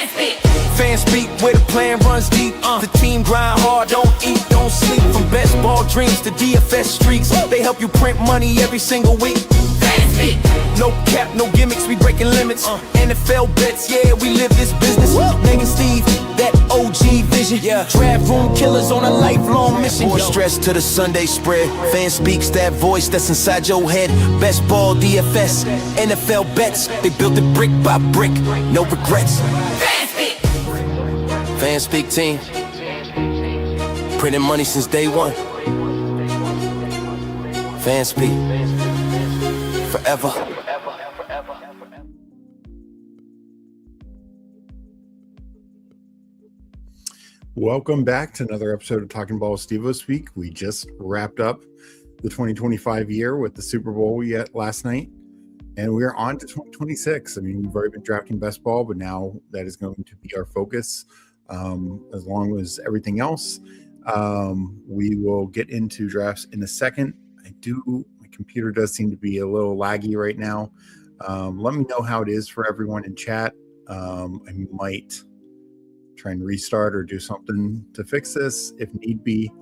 Fanspeak, where the plan runs deep. The team grind hard, don't eat, don't sleep. From best ball dreams to DFS streaks, they help you print money every single week. Fanspeak. No cap, no gimmicks, we breaking limits. NFL bets, yeah, we live this business. Meg and Steve, that OG vision. Draft room killers on a lifelong mission. More stress to the Sunday spread. Fanspeak's that voice that's inside your head. Best ball, DFS, NFL bets. They built it brick by brick, no regrets. Fanspeak team, printing money since day one. Fanspeak, forever. Welcome back to another episode of Talking Ball with Steve this week. We just wrapped up the 2025 year with the Super Bowl last night, and we're on to 2026. I mean, we've already been drafting best ball, but now that is going to be our focus. As long as everything else, we will get into drafts in a second. My computer does seem to be a little laggy right now. Let me know how it is for everyone in chat. I might try and restart or do something to fix this if need be.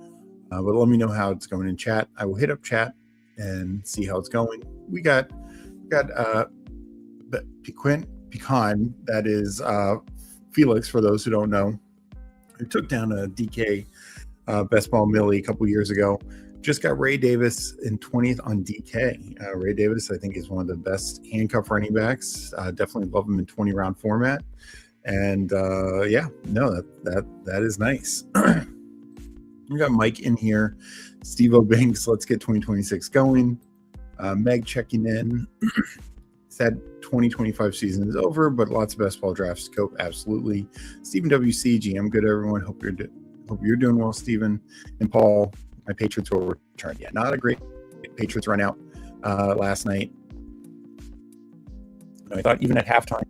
But let me know how it's going in chat. I will hit up chat and see how it's going. We got Pecan, that is Felix, for those who don't know, who took down a DK best ball Millie a couple years ago. Just got Ray Davis in 20th on DK. Ray Davis, I think, is one of the best handcuff running backs. Definitely love him in 20-round format. And that is nice. We got Mike in here. Steve O'Banks, let's get 2026 going. Meg checking in. Said 2025 season is over, but lots of best ball drafts to cope. Absolutely. Stephen WCG, I'm good, everyone. Hope you're doing well, Stephen. And Paul, my Patriots will return. Yeah, not a great Patriots run out last night. I thought even at halftime,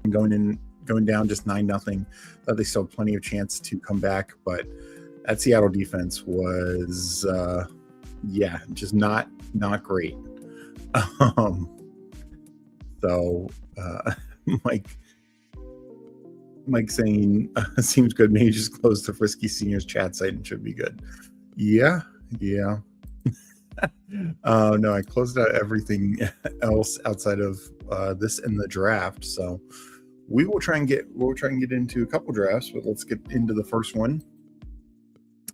going down just 9-0, thought they still had plenty of chance to come back, but that Seattle defense was just not great. So Mike saying seems good. Maybe just close the Frisky Seniors chat site and should be good. Yeah. No, I closed out everything else outside of this and the draft. So we'll try and get into a couple drafts, but let's get into the first one,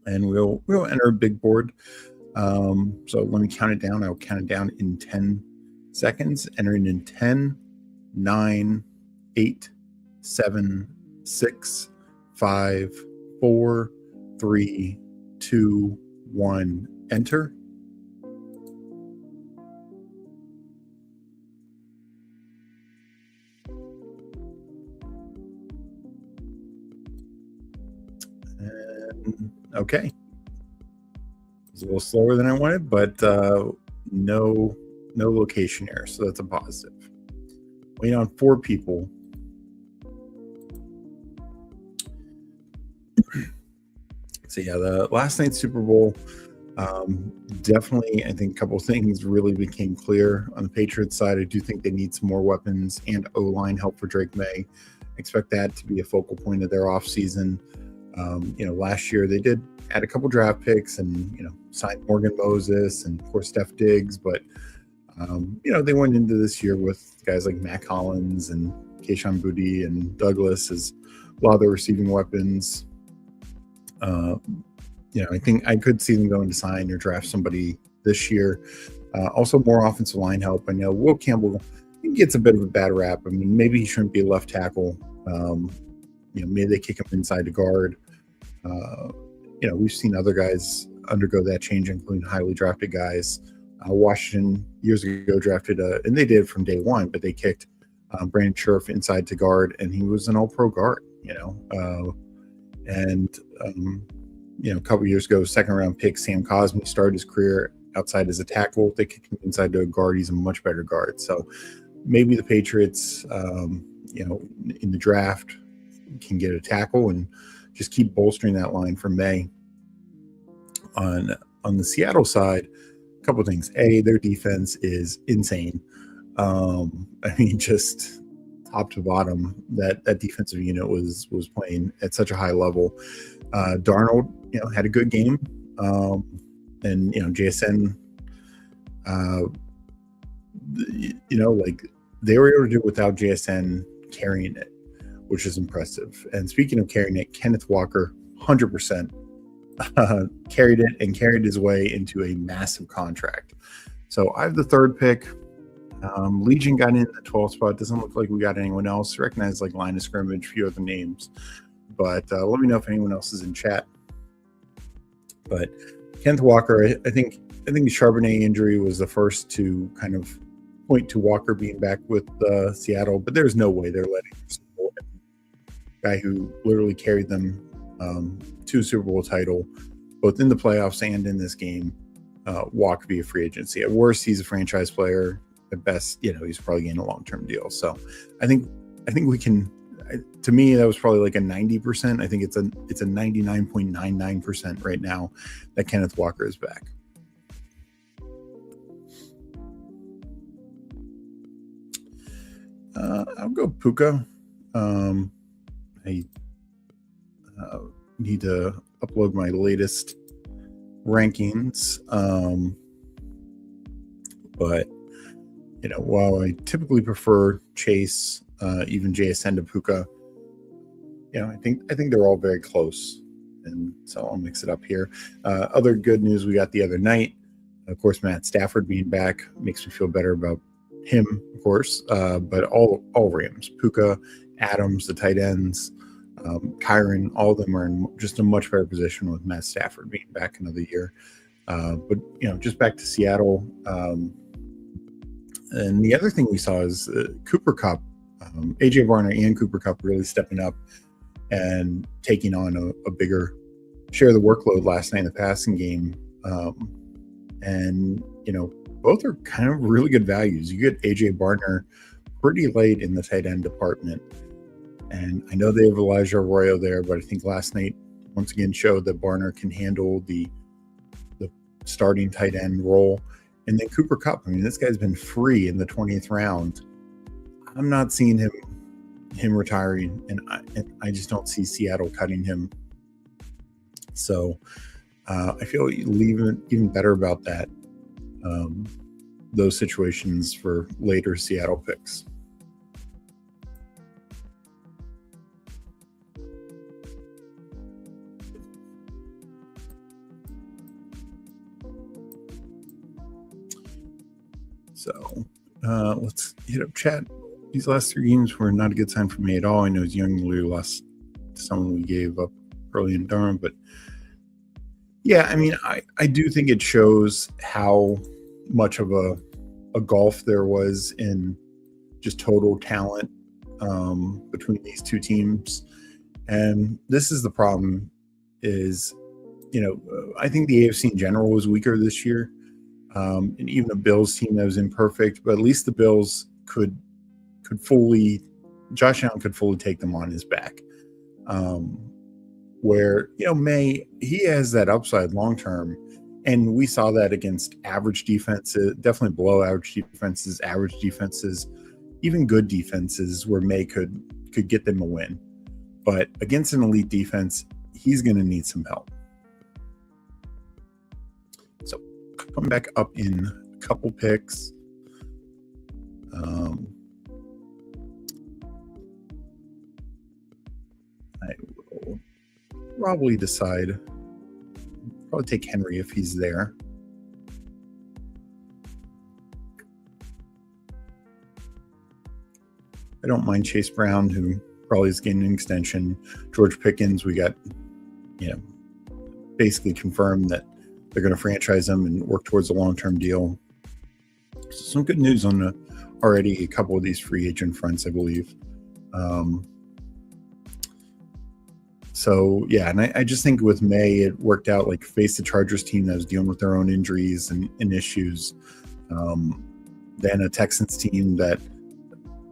and we'll enter a big board. So let me count it down. I'll count it down in 10 seconds. Entering in 10, 9, 8, 7, 6, 5, 4, 3, 2, 1. Enter. Okay. It's a little slower than I wanted, but no location error, so that's a positive. Waiting on 4 people. So yeah, the last night's Super Bowl, definitely, I think a couple of things really became clear. On the Patriots side, I do think they need some more weapons and O-line help for Drake May. Expect that to be a focal point of their offseason. Last year they did add a couple draft picks and, signed Morgan Moses and of course Steph Diggs, but they went into this year with guys like Matt Collins and Kayshon Boutte and Douglas as a lot of their receiving weapons. I think I could see them going to sign or draft somebody this year. Also more offensive line help. I know Will Campbell, he gets a bit of a bad rap. I mean, maybe he shouldn't be a left tackle. Maybe they kick him inside to guard. We've seen other guys undergo that change, including highly drafted guys. Washington years ago drafted, and they did from day one, but they kicked Brandon Scherf inside to guard, and he was an all-pro guard, a couple years ago, second-round pick Sam Cosmi started his career outside as a tackle. They kicked him inside to a guard. He's a much better guard. So maybe the Patriots, in the draft can get a tackle and just keep bolstering that line for May. On the Seattle side, a couple of things. A, their defense is insane. Just top to bottom, that defensive unit was playing at such a high level. Darnold, had a good game, and JSN, like they were able to do it without JSN carrying it, which is impressive. And speaking of carrying it, Kenneth Walker, 100%. Carried it and carried his way into a massive contract. So I have the third pick. Legion got in the 12th spot. Doesn't look like we got anyone else. Recognize like line of scrimmage, a few other names. But let me know if anyone else is in chat. But Kenneth Walker, I think the Charbonnet injury was the first to kind of point to Walker being back with Seattle. But there's no way they're letting a guy who literally carried them to a Super Bowl title, both in the playoffs and in this game, walk via free agency. At worst, he's a franchise player. At best, he's probably getting a long-term deal. So I think we can. To me, that was probably like a 90%. I think it's a 99.99% right now that Kenneth Walker is back. I'll go Puka. I need to upload my latest rankings. But while I typically prefer Chase, even JSN to Puka, I think they're all very close, and so I'll mix it up here. Other good news we got the other night, of course, Matt Stafford being back makes me feel better about him, of course. But all Rams, Puka, Adams, the tight ends, Kyron, all of them are in just a much better position with Matt Stafford being back another year. But just back to Seattle. And the other thing we saw is Cooper Kupp, AJ Barner and Cooper Kupp really stepping up and taking on a bigger share of the workload last night in the passing game. And both are kind of really good values. You get AJ Barner pretty late in the tight end department. And I know they have Elijah Arroyo there, but I think last night once again showed that Barner can handle the starting tight end role. And then Cooper Kupp, this guy's been free in the 20th round. I'm not seeing him retiring, and I just don't see Seattle cutting him. So I feel even better about that. Those situations for later Seattle picks. So let's hit up chat. These last three games were not a good sign for me at all. I know Young Liu lost to someone we gave up early in Durham, but yeah, I do think it shows how much of a gulf there was in just total talent between these two teams. And this is the problem is, I think the AFC in general was weaker this year. And even the Bills team that was imperfect, but at least the Bills could fully, Josh Allen could fully take them on his back. Where, May, he has that upside long term. And we saw that against average defenses, definitely below average defenses, even good defenses where May could get them a win. But against an elite defense, he's going to need some help. So coming back up in a couple picks. I will probably take Henry if he's there. I don't mind Chase Brown, who probably is getting an extension. George Pickens, we got, basically confirmed that they're going to franchise him and work towards a long-term deal. So some good news on already a couple of these free agent fronts, I believe. So, yeah, and I just think with May, it worked out, like, face the Chargers team that was dealing with their own injuries and issues. Then a Texans team that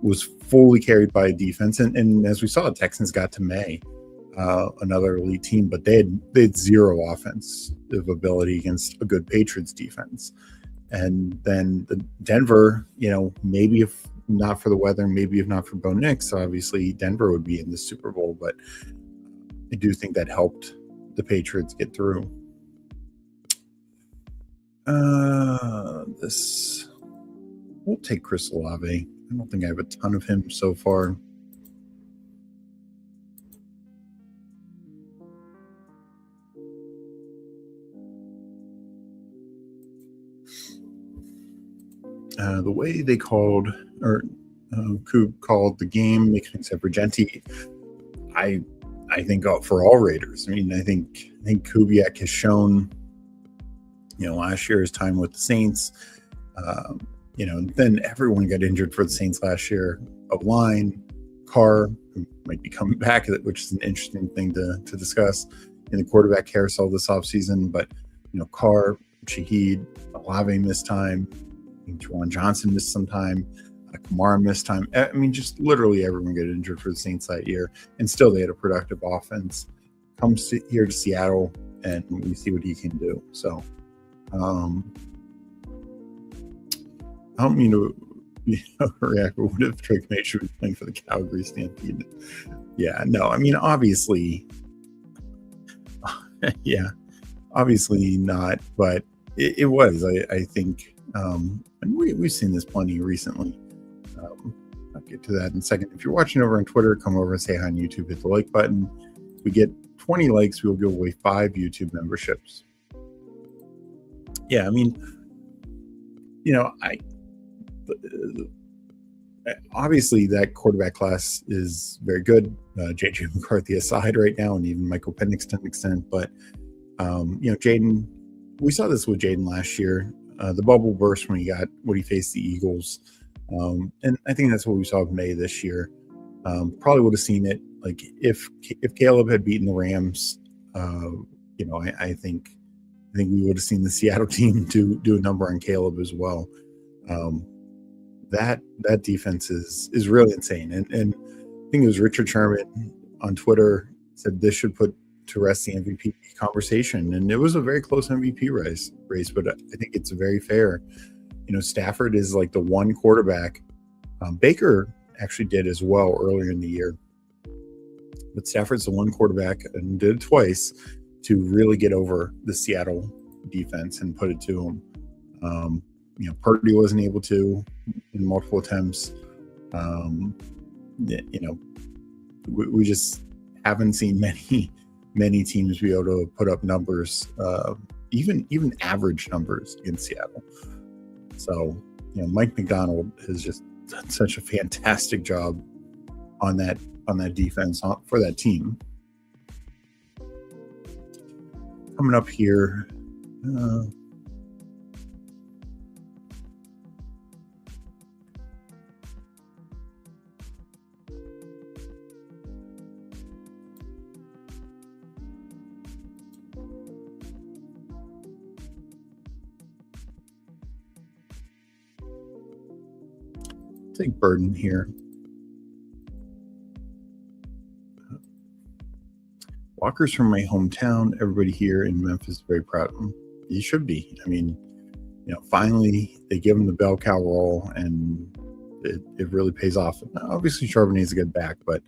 was fully carried by a defense. And as we saw, the Texans got to May, another elite team, but they had zero offensive ability against a good Patriots defense. And then the Denver, maybe if not for the weather, maybe if not for Bo Nix, obviously Denver would be in the Super Bowl. But I do think that helped the Patriots get through. We'll take Chris Olave. I don't think I have a ton of him so far. The way they called, or Coop called the game, makes me except for Genti. I think for all Raiders. I mean, I think Kubiak has shown, last year's time with the Saints. Then everyone got injured for the Saints last year. O-line, Carr, who might be coming back, which is an interesting thing to discuss in the quarterback carousel this offseason. But, Carr, Shaheed, Olave missed time. Juwan Johnson missed some time. Kamara missed time. I mean, just literally everyone got injured for the Saints that year. And still they had a productive offense. Comes here to Seattle, and we see what he can do. So, I don't mean to react, but what if Drake May should be playing for the Calgary Stampede? Yeah, no, I mean, obviously, obviously not, but it was, I think, and we've seen this plenty recently. I'll get to that in a second. If you're watching over on Twitter, come over and say hi on YouTube, hit the like button. If we get 20 likes, we'll give away 5 YouTube memberships. Yeah, I mean, obviously that quarterback class is very good. JJ McCarthy aside right now, and even Michael Penix to an extent. But, Jaden, we saw this with Jaden last year. The bubble burst when he faced the Eagles. And I think that's what we saw with May this year. Probably would have seen it like if Caleb had beaten the Rams. I think we would have seen the Seattle team do a number on Caleb as well. That defense is really insane. And I think it was Richard Sherman on Twitter said this should put to rest the MVP conversation. And it was a very close MVP race, but I think it's very fair. Stafford is like the one quarterback. Baker actually did as well earlier in the year. But Stafford's the one quarterback, and did it twice, to really get over the Seattle defense and put it to him. Purdy wasn't able to in multiple attempts. We just haven't seen many teams be able to put up numbers, even average numbers against Seattle. So, Mike McDonald has just done such a fantastic job on that defense for that team. Coming up here, take Burden here. Walker's from my hometown. Everybody here in Memphis is very proud of him. He should be. I mean, finally they give him the bell cow role, and it really pays off. Obviously, Charbonnet's a good back, but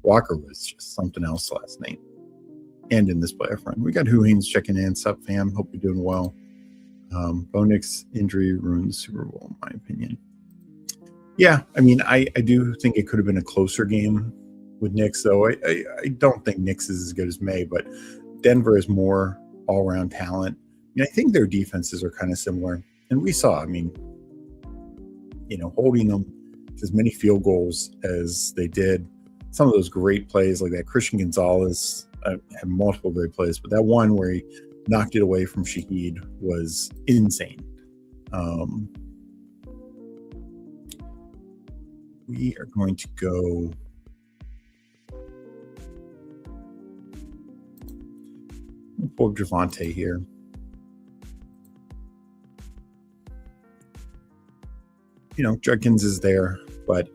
Walker was just something else last night and in this playoff run. We got Haynes checking in. Sup, fam? Hope you're doing well. Bo Nix injury ruined the Super Bowl, in my opinion. Yeah, I mean, I do think it could have been a closer game with Nix, though. I don't think Nix is as good as May, but Denver is more all-around talent. I think their defenses are kind of similar. And we saw, holding them to as many field goals as they did. Some of those great plays like that. Christian Gonzalez had multiple great plays, but that one where he knocked it away from Shaheed was insane. We are going to go pull up Javonte here. Judkins is there, but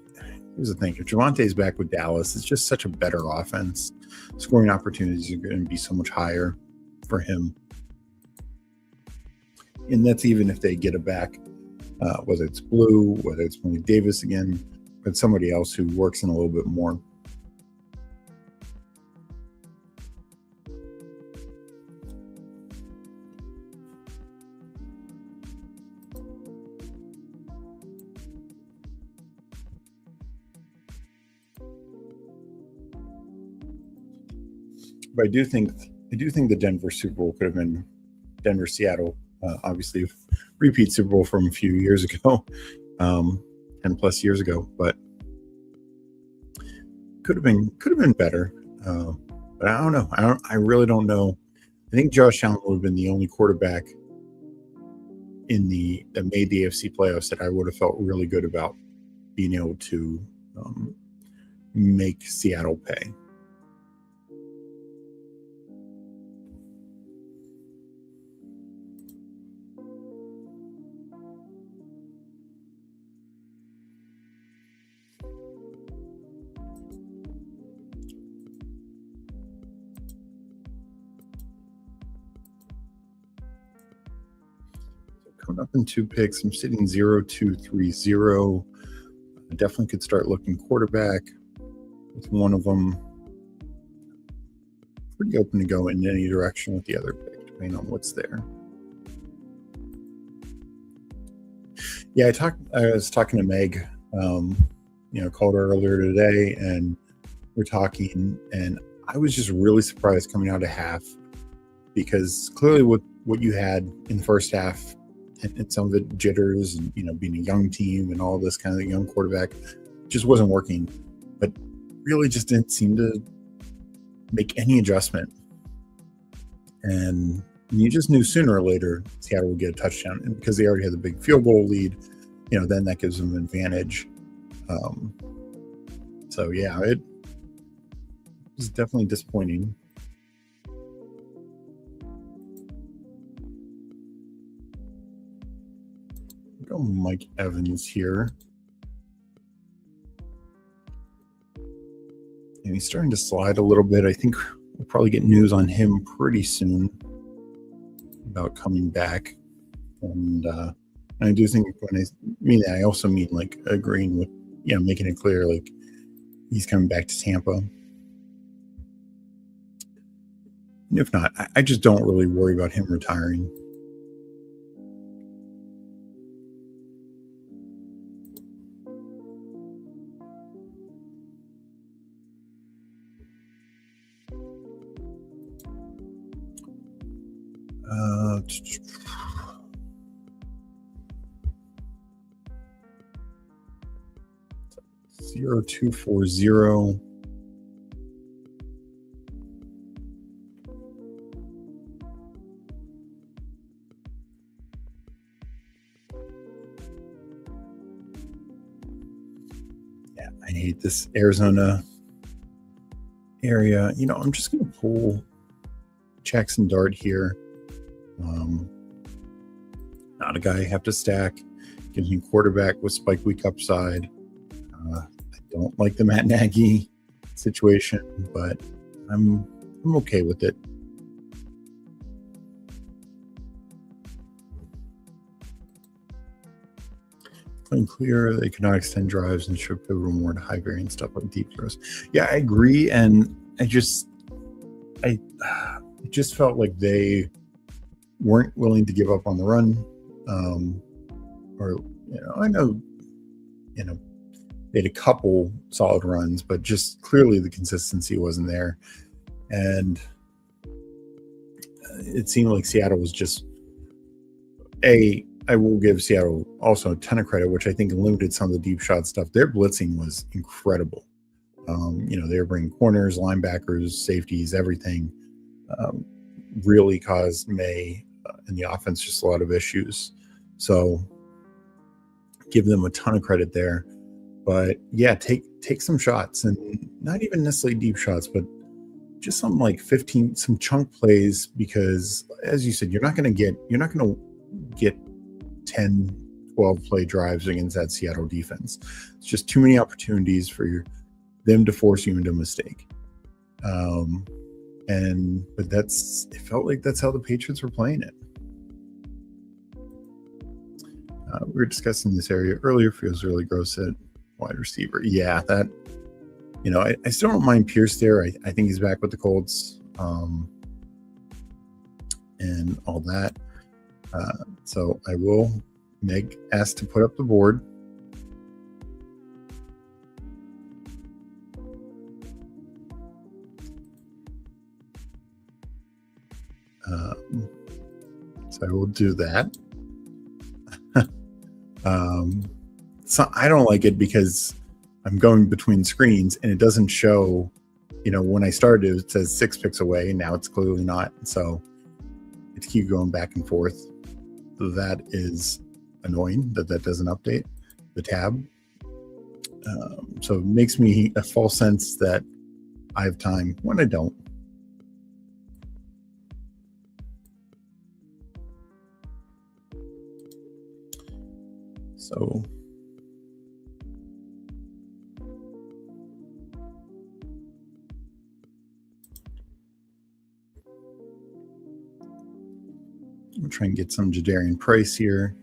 here's the thing. If Javonte's back with Dallas, it's just such a better offense. Scoring opportunities are going to be so much higher for him. And that's even if they get it back whether it's Blue, whether it's Malik Davis again, but somebody else who works in a little bit more. But I do think the Denver Super Bowl could have been Denver Seattle. Obviously, repeat Super Bowl from a few years ago, 10 plus years ago, but could have been better. But I don't know. I really don't know. I think Josh Allen would have been the only quarterback that made the AFC playoffs that I would have felt really good about being able to make Seattle pay. Coming up in 2 picks, I'm sitting 0-2-3-0. I definitely could start looking quarterback with one of them. Pretty open to go in any direction with the other pick, depending on what's there. Yeah, I was talking to Meg, called her earlier today, and we're talking, and I was just really surprised coming out of half, because clearly what you had in the first half, and some of the jitters, and being a young team and all this kind of young quarterback, just wasn't working. But really, just didn't seem to make any adjustment. And you just knew sooner or later Seattle would get a touchdown, and because they already had the big field goal lead, then that gives them an advantage. So yeah, it was definitely disappointing. Go Mike Evans here. And he's starting to slide a little bit. I think we'll probably get news on him pretty soon about coming back. And I do think when I mean that, I also mean like agreeing with, making it clear like he's coming back to Tampa. And if not, I just don't really worry about him retiring. Zero 240. Yeah, I hate this Arizona area. I'm just going to pull Jackson Dart here. Not a guy I have to stack. Gives me quarterback with spike week upside. I don't like the Matt Nagy situation, but I'm okay with it. Playing clear, they could not extend drives and show pivotal more to high variance stuff like deep throws. Yeah, I agree, and it just felt like they weren't willing to give up on the run. I know, they had a couple solid runs, but just clearly the consistency wasn't there. And it seemed like Seattle was just I will give Seattle also a ton of credit, which I think limited some of the deep shot stuff. Their blitzing was incredible. They were bringing corners, linebackers, safeties, everything. Really caused May and the offense just a lot of issues. So give them a ton of credit there. But yeah, take some shots, and not even necessarily deep shots, but just some like 15, some chunk plays, because as you said, you're not going to get 10, 12 play drives against that Seattle defense. It's just too many opportunities for them to force you into a mistake. But it felt like that's how the Patriots were playing it. We were discussing this area earlier. Feels really gross at wide receiver. Yeah, that, I still don't mind Pierce there. I think he's back with the Colts and all that. So I will. Meg asked to put up the board. So I will do that. So I don't like it because I'm going between screens and it doesn't show, when I started, it says 6 picks away, and now it's clearly not. So it's keep going back and forth. That is annoying that doesn't update the tab. So it makes me a false sense that I have time when I don't. So we'll try and get some Jadarian Price here.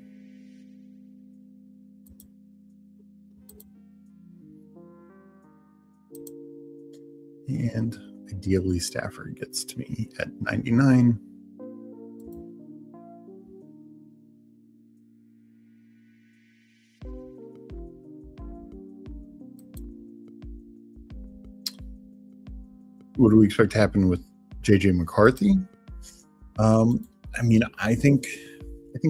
And ideally Stafford gets to me at 99. What do we expect to happen with JJ McCarthy? I think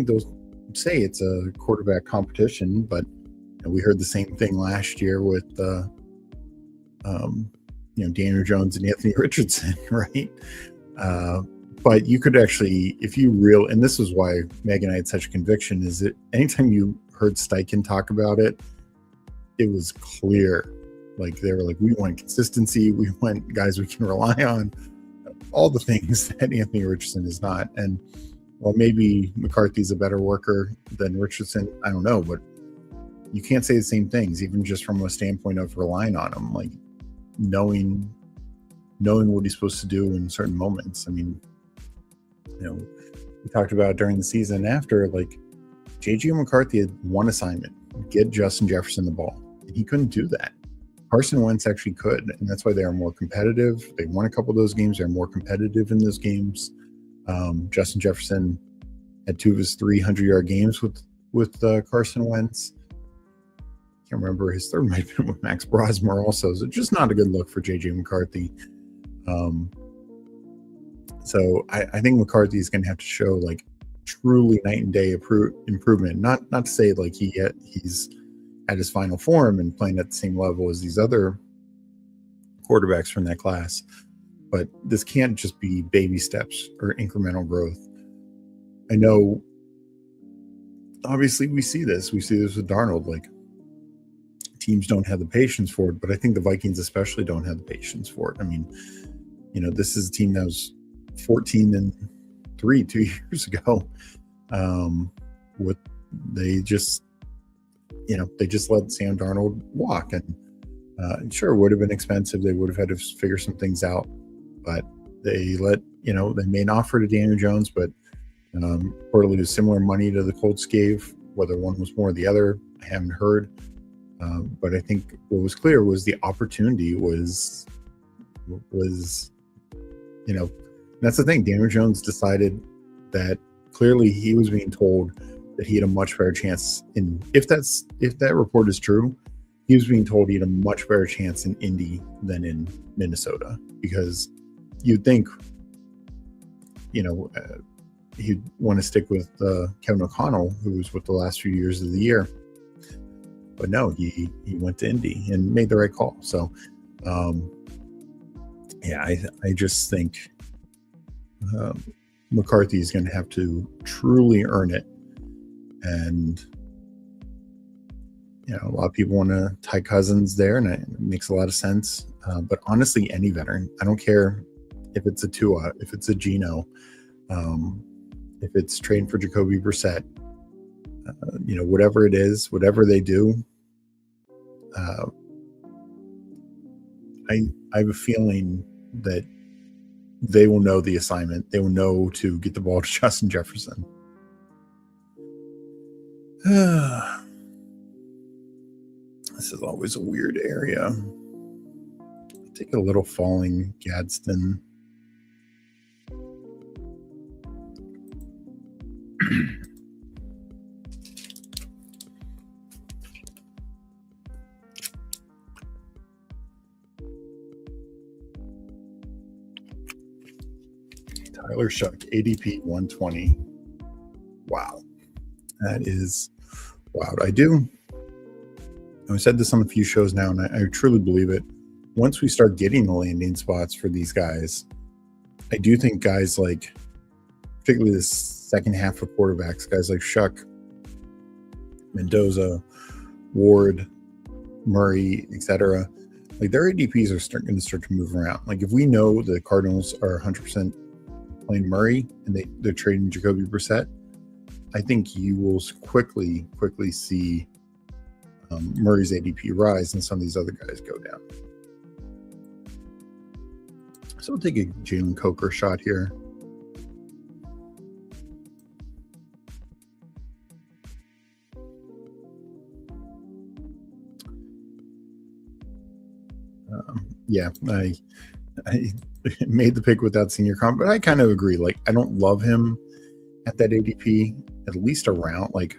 those say it's a quarterback competition, but we heard the same thing last year with Daniel Jones and Anthony Richardson, right? But you could actually, and this is why Meg and I had such conviction, is that anytime you heard Steichen talk about it, it was clear. Like, they were like, we want consistency, we want guys we can rely on, all the things that Anthony Richardson is not. And well, maybe McCarthy's a better worker than Richardson, I don't know, but you can't say the same things, even just from a standpoint of relying on him, like knowing what he's supposed to do in certain moments. We talked about it during the season after, like, JJ McCarthy had one assignment: get Justin Jefferson the ball, and he couldn't do that. Carson Wentz actually could, and that's why they are more competitive. They won a couple of those games. They're more competitive in those games. Justin Jefferson had 2 of his 300-yard games with Carson Wentz. Can't remember, his third might have been with Max Brosmer also. So just not a good look for JJ McCarthy. So I think McCarthy is going to have to show, like, truly night and day improvement. Not to say like he's at his final form and playing at the same level as these other quarterbacks from that class, but this can't just be baby steps or incremental growth. I know, obviously we see this with Darnold. Like, teams don't have the patience for it, but I think the Vikings especially don't have the patience for it. This is a team that was 14-3 2 years ago. They just let Sam Darnold walk, and sure, it would have been expensive. They would have had to figure some things out, but they made an offer to Daniel Jones, but reportedly was similar money to the Colts gave. Whether one was more than the other, I haven't heard. But I think what was clear was the opportunity was that's the thing. Daniel Jones decided that clearly he was being told that he had a much better chance if that report is true, he was being told he had a much better chance in Indy than in Minnesota, because you'd think, he'd want to stick with Kevin O'Connell, who was with the last few years of the year. But no, he went to Indy and made the right call. So, I just think McCarthy is going to have to truly earn it. And, a lot of people want to tie Cousins there, and it makes a lot of sense. But honestly, any veteran, I don't care if it's a Tua, if it's a Geno, if it's trading for Jacoby Brissett, whatever it is, whatever they do, I have a feeling that they will know the assignment. They will know to get the ball to Justin Jefferson. This is always a weird area. Take a little falling Gadsden. Tyler Shuck, ADP 120. Wow. That is wild. I've said this on a few shows now, and I truly believe it. Once we start getting the landing spots for these guys, I do think guys like, particularly the second half of quarterbacks, guys like Shuck, Mendoza, Ward, Murray, etc., like their ADPs are going to start to move around. Like if we know the Cardinals are 100% playing Murray and they're trading Jacoby Brissett, I think you will quickly see Murray's ADP rise and some of these other guys go down. So we'll take a Jalen Coker shot here. Yeah, I made the pick without senior comp, but I kind of agree. Like, I don't love him at that ADP, at least around. Like,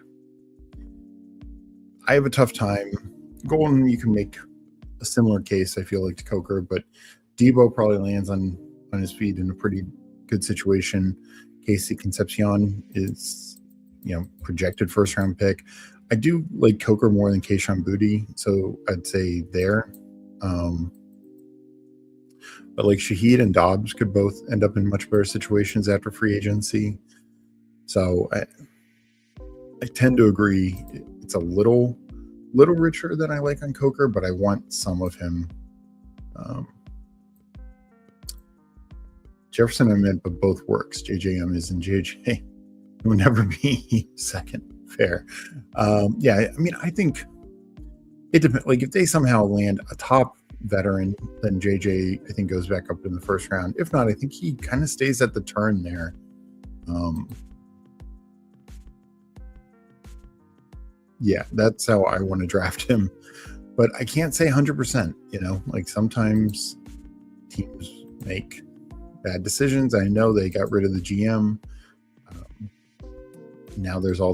I have a tough time. Golden, you can make a similar case, I feel like, to Coker, but Debo probably lands on his feet in a pretty good situation. Casey Concepcion is, projected first round pick. I do like Coker more than Kayshon Boutte, so I'd say there. But like Shaheed and Dobbs could both end up in much better situations after free agency. So I tend to agree it's a little richer than I like on Coker, but I want some of him. Jefferson, I meant, but both works. JJM is in JJ. It would never be second. Fair. I think it depends. Like if they somehow land a top veteran, then JJ I think goes back up in the first round. If not, I think he kind of stays at the turn there. That's how I want to draft him, but I can't say 100%. Like sometimes teams make bad decisions. I know they got rid of the GM. Now there's all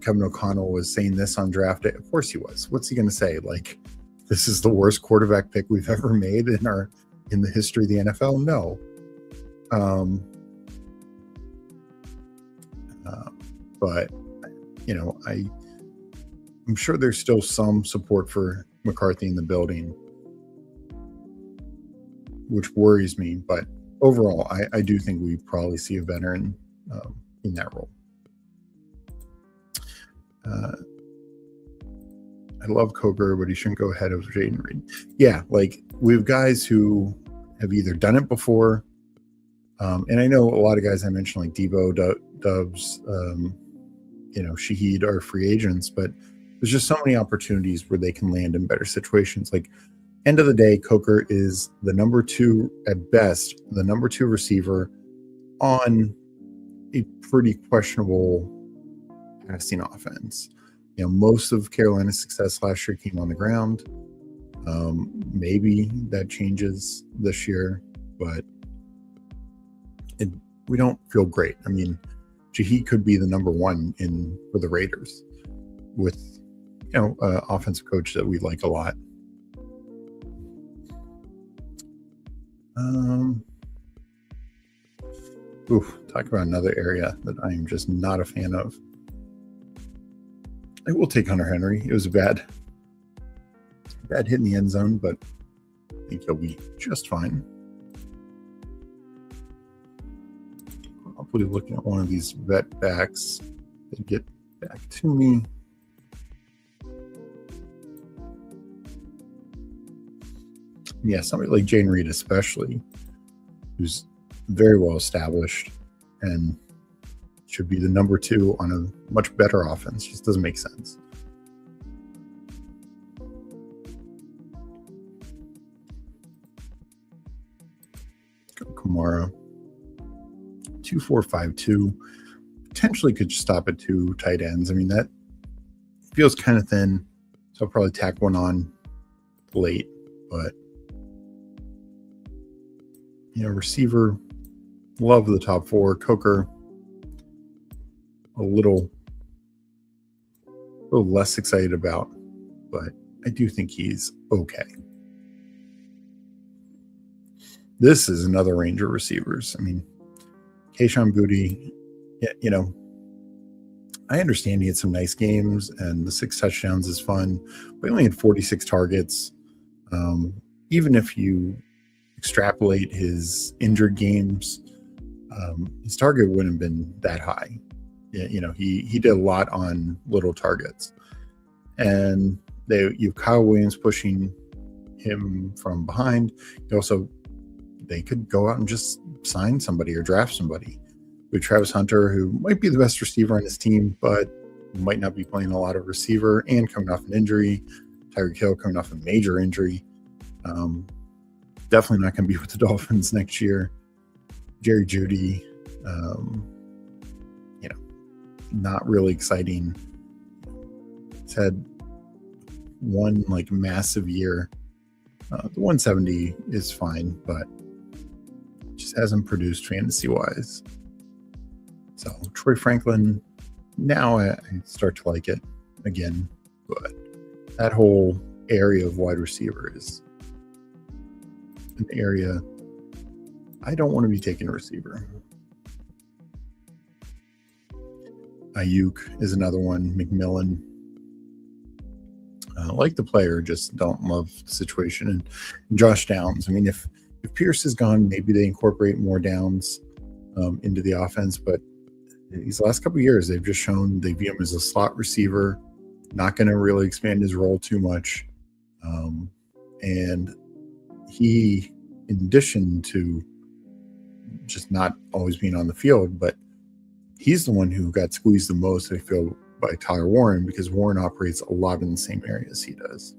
Kevin O'Connell was saying this on draft day. Of course he was. What's he going to say? Like, this is the worst quarterback pick we've ever made in the history of the NFL? No. But I'm sure there's still some support for McCarthy in the building, which worries me. But overall, I do think we probably see a veteran in that role. I love Coker, but he shouldn't go ahead of Jaden Reed. Yeah, like we have guys who have either done it before, and I know a lot of guys I mentioned like Debo, Dubs, Shaheed are free agents, but there's just so many opportunities where they can land in better situations. Like end of the day, Coker is the number 2 at best, the number 2 receiver on a pretty questionable passing offense. Most of Carolina's success last year came on the ground. Maybe that changes this year, but we don't feel great. I mean, Shaheed could be the number 1 for the Raiders with offensive coach that we like a lot. Talk about another area that I am just not a fan of. I will take Hunter Henry. It was a bad hit in the end zone, but I think he'll be just fine. Hopefully looking at one of these vet backs to get back to me. Yeah, somebody like Jane Reed especially, who's very well established and should be the number 2 on a much better offense. Just doesn't make sense. Go Kamara. 2-4-5-2. Potentially could stop at 2 tight ends. I mean, that feels kind of thin, so I'll probably tack one on late. But receiver, love the top four. Coker, a little less excited about, but I do think he's okay. This is another range of receivers. I mean, Kayshon Boutte, I understand he had some nice games and the 6 touchdowns is fun, but he only had 46 targets. Even if you extrapolate his injured games, his target wouldn't have been that high. He did a lot on little targets. And you have Kyle Williams pushing him from behind. They could go out and just sign somebody or draft somebody. With Travis Hunter, who might be the best receiver on his team, but might not be playing a lot of receiver and coming off an injury. Tyreek Hill coming off a major injury. Definitely not going to be with the Dolphins next year. Jerry Jeudy, not really exciting. He's had one massive year. The 170 is fine, but just hasn't produced fantasy-wise. So Troy Franklin, now I start to like it again, but that whole area of wide receiver is an area I don't want to be taking a receiver. Ayuk is another one. McMillan. Like the player, just don't love the situation. And Josh Downs. I mean, if Pierce is gone, maybe they incorporate more Downs into the offense. But these last couple of years, they've just shown they view him as a slot receiver, not going to really expand his role too much. And he, in addition to just not always being on the field, but he's the one who got squeezed the most, I feel, by Tyler Warren, because Warren operates a lot in the same area as he does.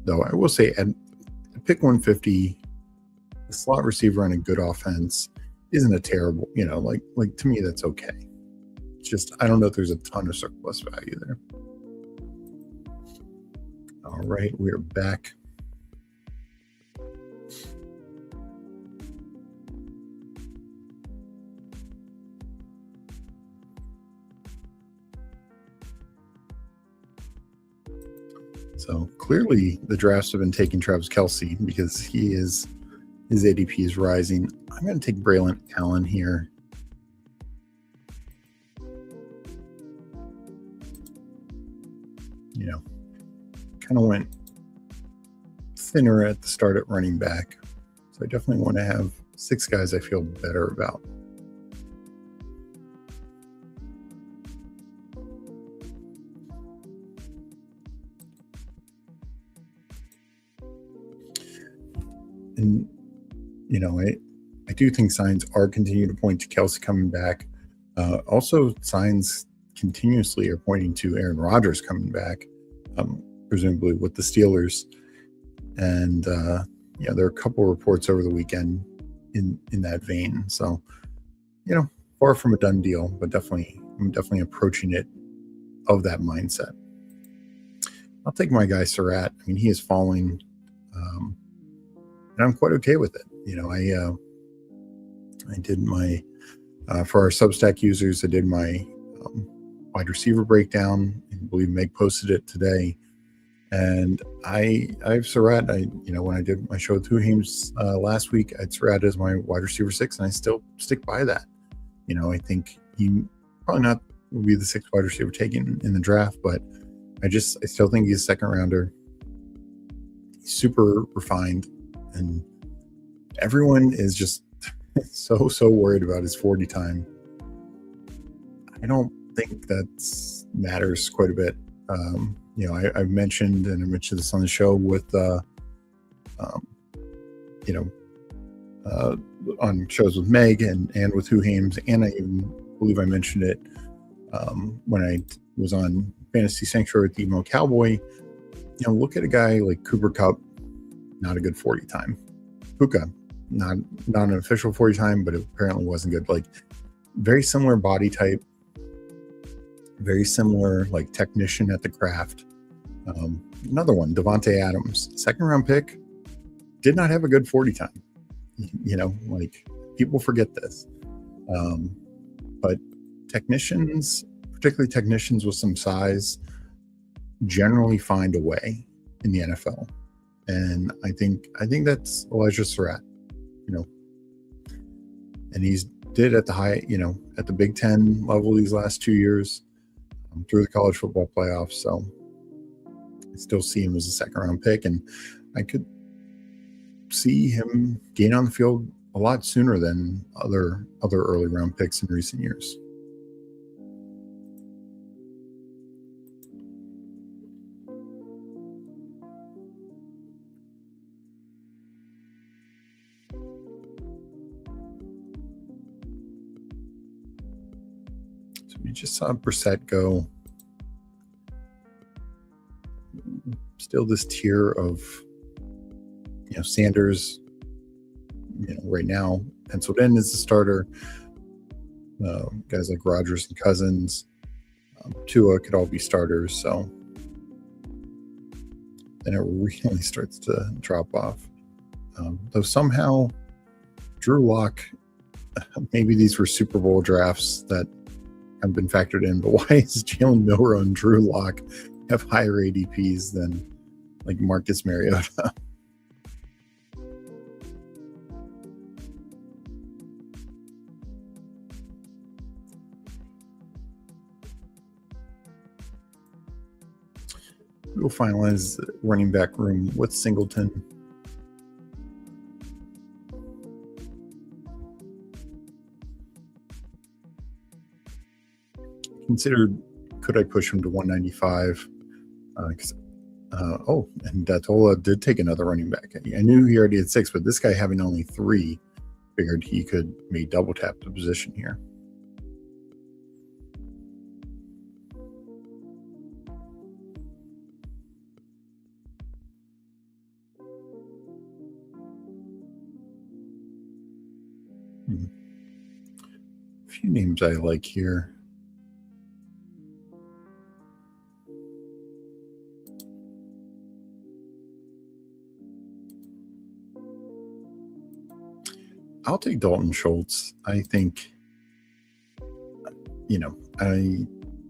Though I will say, at pick 150, the slot receiver on a good offense isn't a terrible, like to me, that's okay. It's just, I don't know if there's a ton of surplus value there. All right, we're back. So clearly the drafts have been taking Travis Kelce because his ADP is rising. I'm going to take Braylon Allen here. Kind of went thinner at the start at running back. So I definitely want to have 6 guys I feel better about. And, I do think signs are continuing to point to Kelce coming back. Also, signs continuously are pointing to Aaron Rodgers coming back, presumably with the Steelers. And, there are a couple of reports over the weekend in that vein. So, far from a done deal, but I'm definitely approaching it of that mindset. I'll take my guy Surratt. I mean, he is falling, and I'm quite okay with it. I did my, for our Substack users, I did my wide receiver breakdown. I believe Meg posted it today. And I have Surratt. When I did my show with Huhames last week, I had Surratt as my wide receiver 6, and I still stick by that. I think he probably not will be the 6th wide receiver taken in the draft, but I still think he's a second rounder. He's super refined, and everyone is just so worried about his 40 time. I don't think that matters quite a bit. I've mentioned, and I mentioned this on the show with, on shows with Meg and with Huhames, and I even believe I mentioned it when I was on Fantasy Sanctuary with the Emo Cowboy. look at a guy like Cooper Kupp, not a good 40 time. Puka, not an official 40 time, but it apparently wasn't good. Like, very similar body type, very similar like technician at the craft. Another one, Devontae Adams, second round pick, did not have a good 40 time. Like, people forget this. But technicians, particularly technicians with some size, generally find a way in the NFL. And I think that's Elijah Surratt, and he's did at the high, at the Big Ten level these last 2 years, through the college football playoffs. So I still see him as a second round pick, and I could see him gain on the field a lot sooner than other early round picks in recent years. So we just saw Brissett go. Still this tier of, Sanders, right now penciled in as the starter. Guys like Rodgers and Cousins, Tua could all be starters. So then it really starts to drop off. Though somehow Drew Lock, maybe these were Super Bowl drafts that have been factored in, but why is Jalen Milroe and Drew Lock have higher ADPs than like Marcus Mariota? We'll finalize the running back room with Singleton. Considered, could I push him to 195? And Datola did take another running back. I knew he already had 6, but this guy having only 3, figured he could maybe double tap the position here. A few names I like here. I'll take Dalton Schultz. I think, I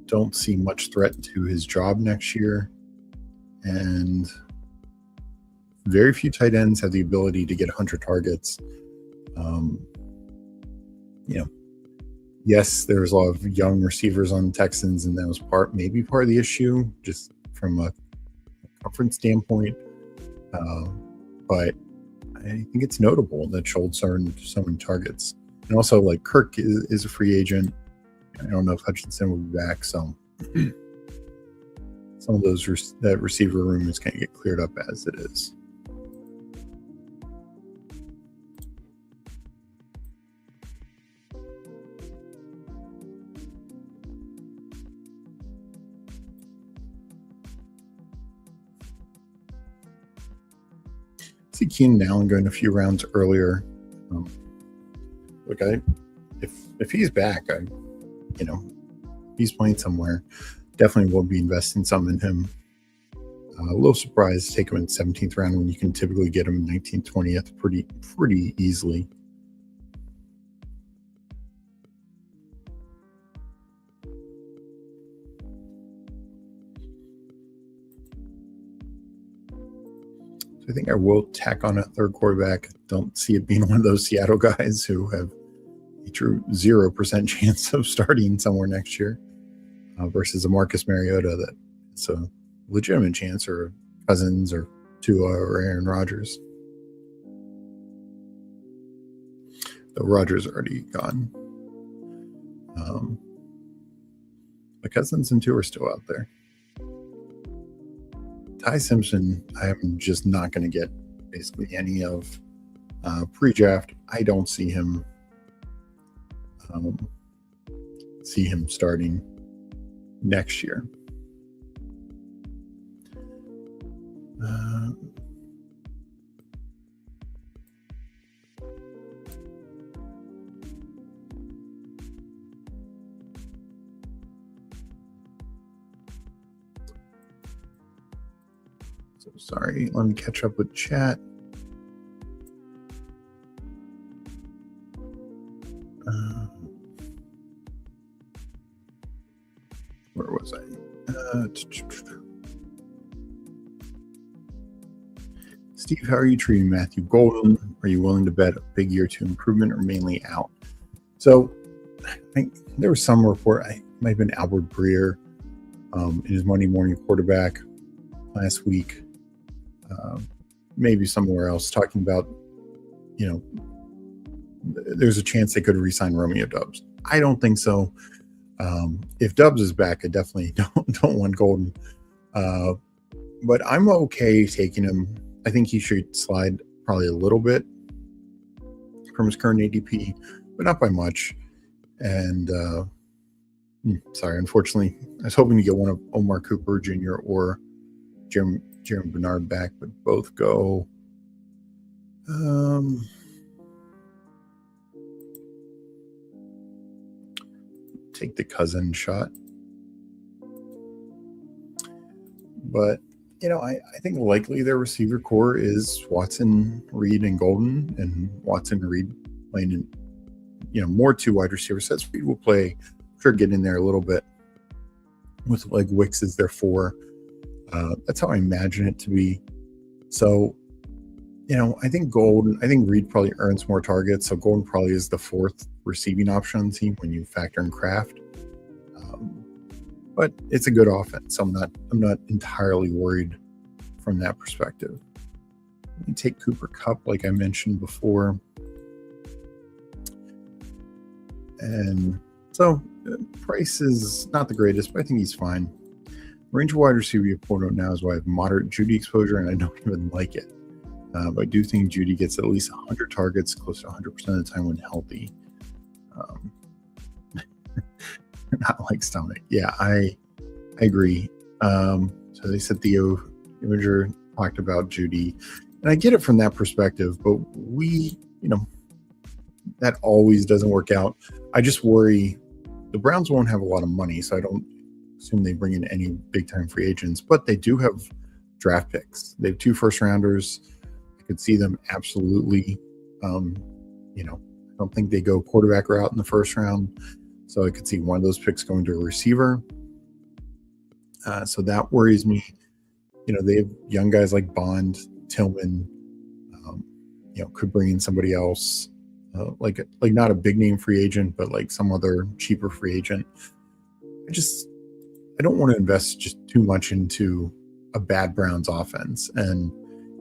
don't see much threat to his job next year. And very few tight ends have the ability to get 100 targets. Yes, there's a lot of young receivers on the Texans, and that was maybe part of the issue, just from a conference standpoint. But I think it's notable that Schultz earned so many targets. And also, like, Kirk is a free agent. I don't know if Hutchinson will be back, so some of those that receiver room is going to get cleared up as it is. See Keenan Allen going a few rounds earlier. If he's back, if he's playing somewhere, definitely will be investing some in him. A little surprised to take him in 17th round when you can typically get him 19th, 20th pretty easily. I think I will tack on a third quarterback. Don't see it being one of those Seattle guys who have a true 0% chance of starting somewhere next year versus a Marcus Mariota that it's a legitimate chance, or Cousins or Tua or Aaron Rodgers. Though Rodgers already gone. But Cousins and Tua are still out there. Ty Simpson, I'm just not going to get basically any of pre-draft. I don't see him starting next year. Uh, so sorry, let me catch up with chat. Where was I? Steve, how are you treating Matthew Golden? Are you willing to bet a big year two improvement or mainly out? So there was some report, I might have been Albert Breer in his Monday morning quarterback last week, maybe somewhere else, talking about, there's a chance they could re-sign Romeo Doubs. I don't think so. If Doubs is back, I definitely don't want Golden. But I'm okay taking him. I think he should slide probably a little bit from his current ADP, but not by much. And sorry, unfortunately, I was hoping to get one of Omar Cooper Jr. or Jeremy Bernard back, but both go. Take the cousin shot. But, I think likely their receiver core is Watson, Reed, and Golden, and Watson and Reed playing in, more two wide receiver sets. Reed will play, sure, get in there a little bit with like Wicks as their 4. That's how I imagine it to be. So, I think Reed probably earns more targets. So Golden probably is the 4th receiving option on the team when you factor in Kraft. But it's a good offense. So I'm not entirely worried from that perspective. You take Cooper Kupp, like I mentioned before. And so price is not the greatest, but I think he's fine. Range of wide receiver you pulled out now is why I have moderate Judy exposure, and I don't even like it. But I do think Judy gets at least 100 targets, close to 100% of the time when healthy. Not like stomach. Yeah, I agree. So they said Theo Imager talked about Judy, and I get it from that perspective, but that always doesn't work out. I just worry the Browns won't have a lot of money, so I don't assume they bring in any big time free agents, but they do have draft picks. They have 2 first rounders. I could see them absolutely, I don't think they go quarterback route in the first round. So I could see one of those picks going to a receiver. So that worries me. They have young guys like Bond, Tillman, could bring in somebody else, like not a big name free agent, but like some other cheaper free agent. I don't want to invest just too much into a bad Browns offense. And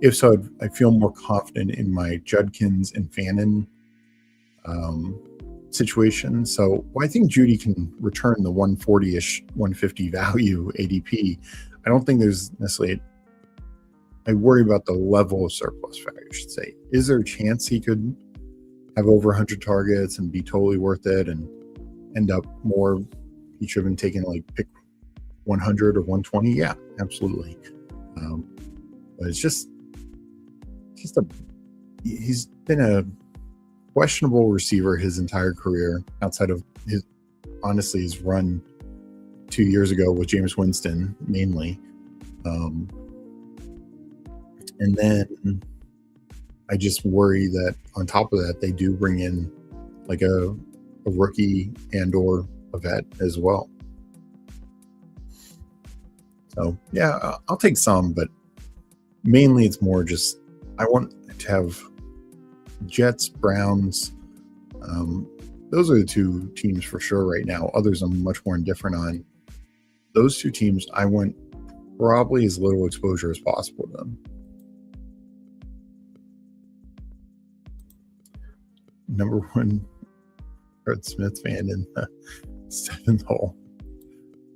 if so, I feel more confident in my Judkins and Fannin situation. So I think Judy can return the 140-ish, 150 value ADP. I don't think there's necessarily I worry about the level of surplus value, I should say. Is there a chance he could have over 100 targets and be totally worth it and end up more? He should have been taking pick 100 or 120. Yeah, absolutely. But it's just he's been a questionable receiver his entire career, outside of his run 2 years ago with Jameis Winston mainly. And then I just worry that on top of that, they do bring in like a rookie and or a vet as well. So yeah, I'll take some, but mainly it's more just I want to have Jets, Browns. Those are the 2 teams for sure right now. Others I'm much more indifferent on. Those 2 teams, I want probably as little exposure as possible to them. Number 1 Fred Smith fan in the 7th hole.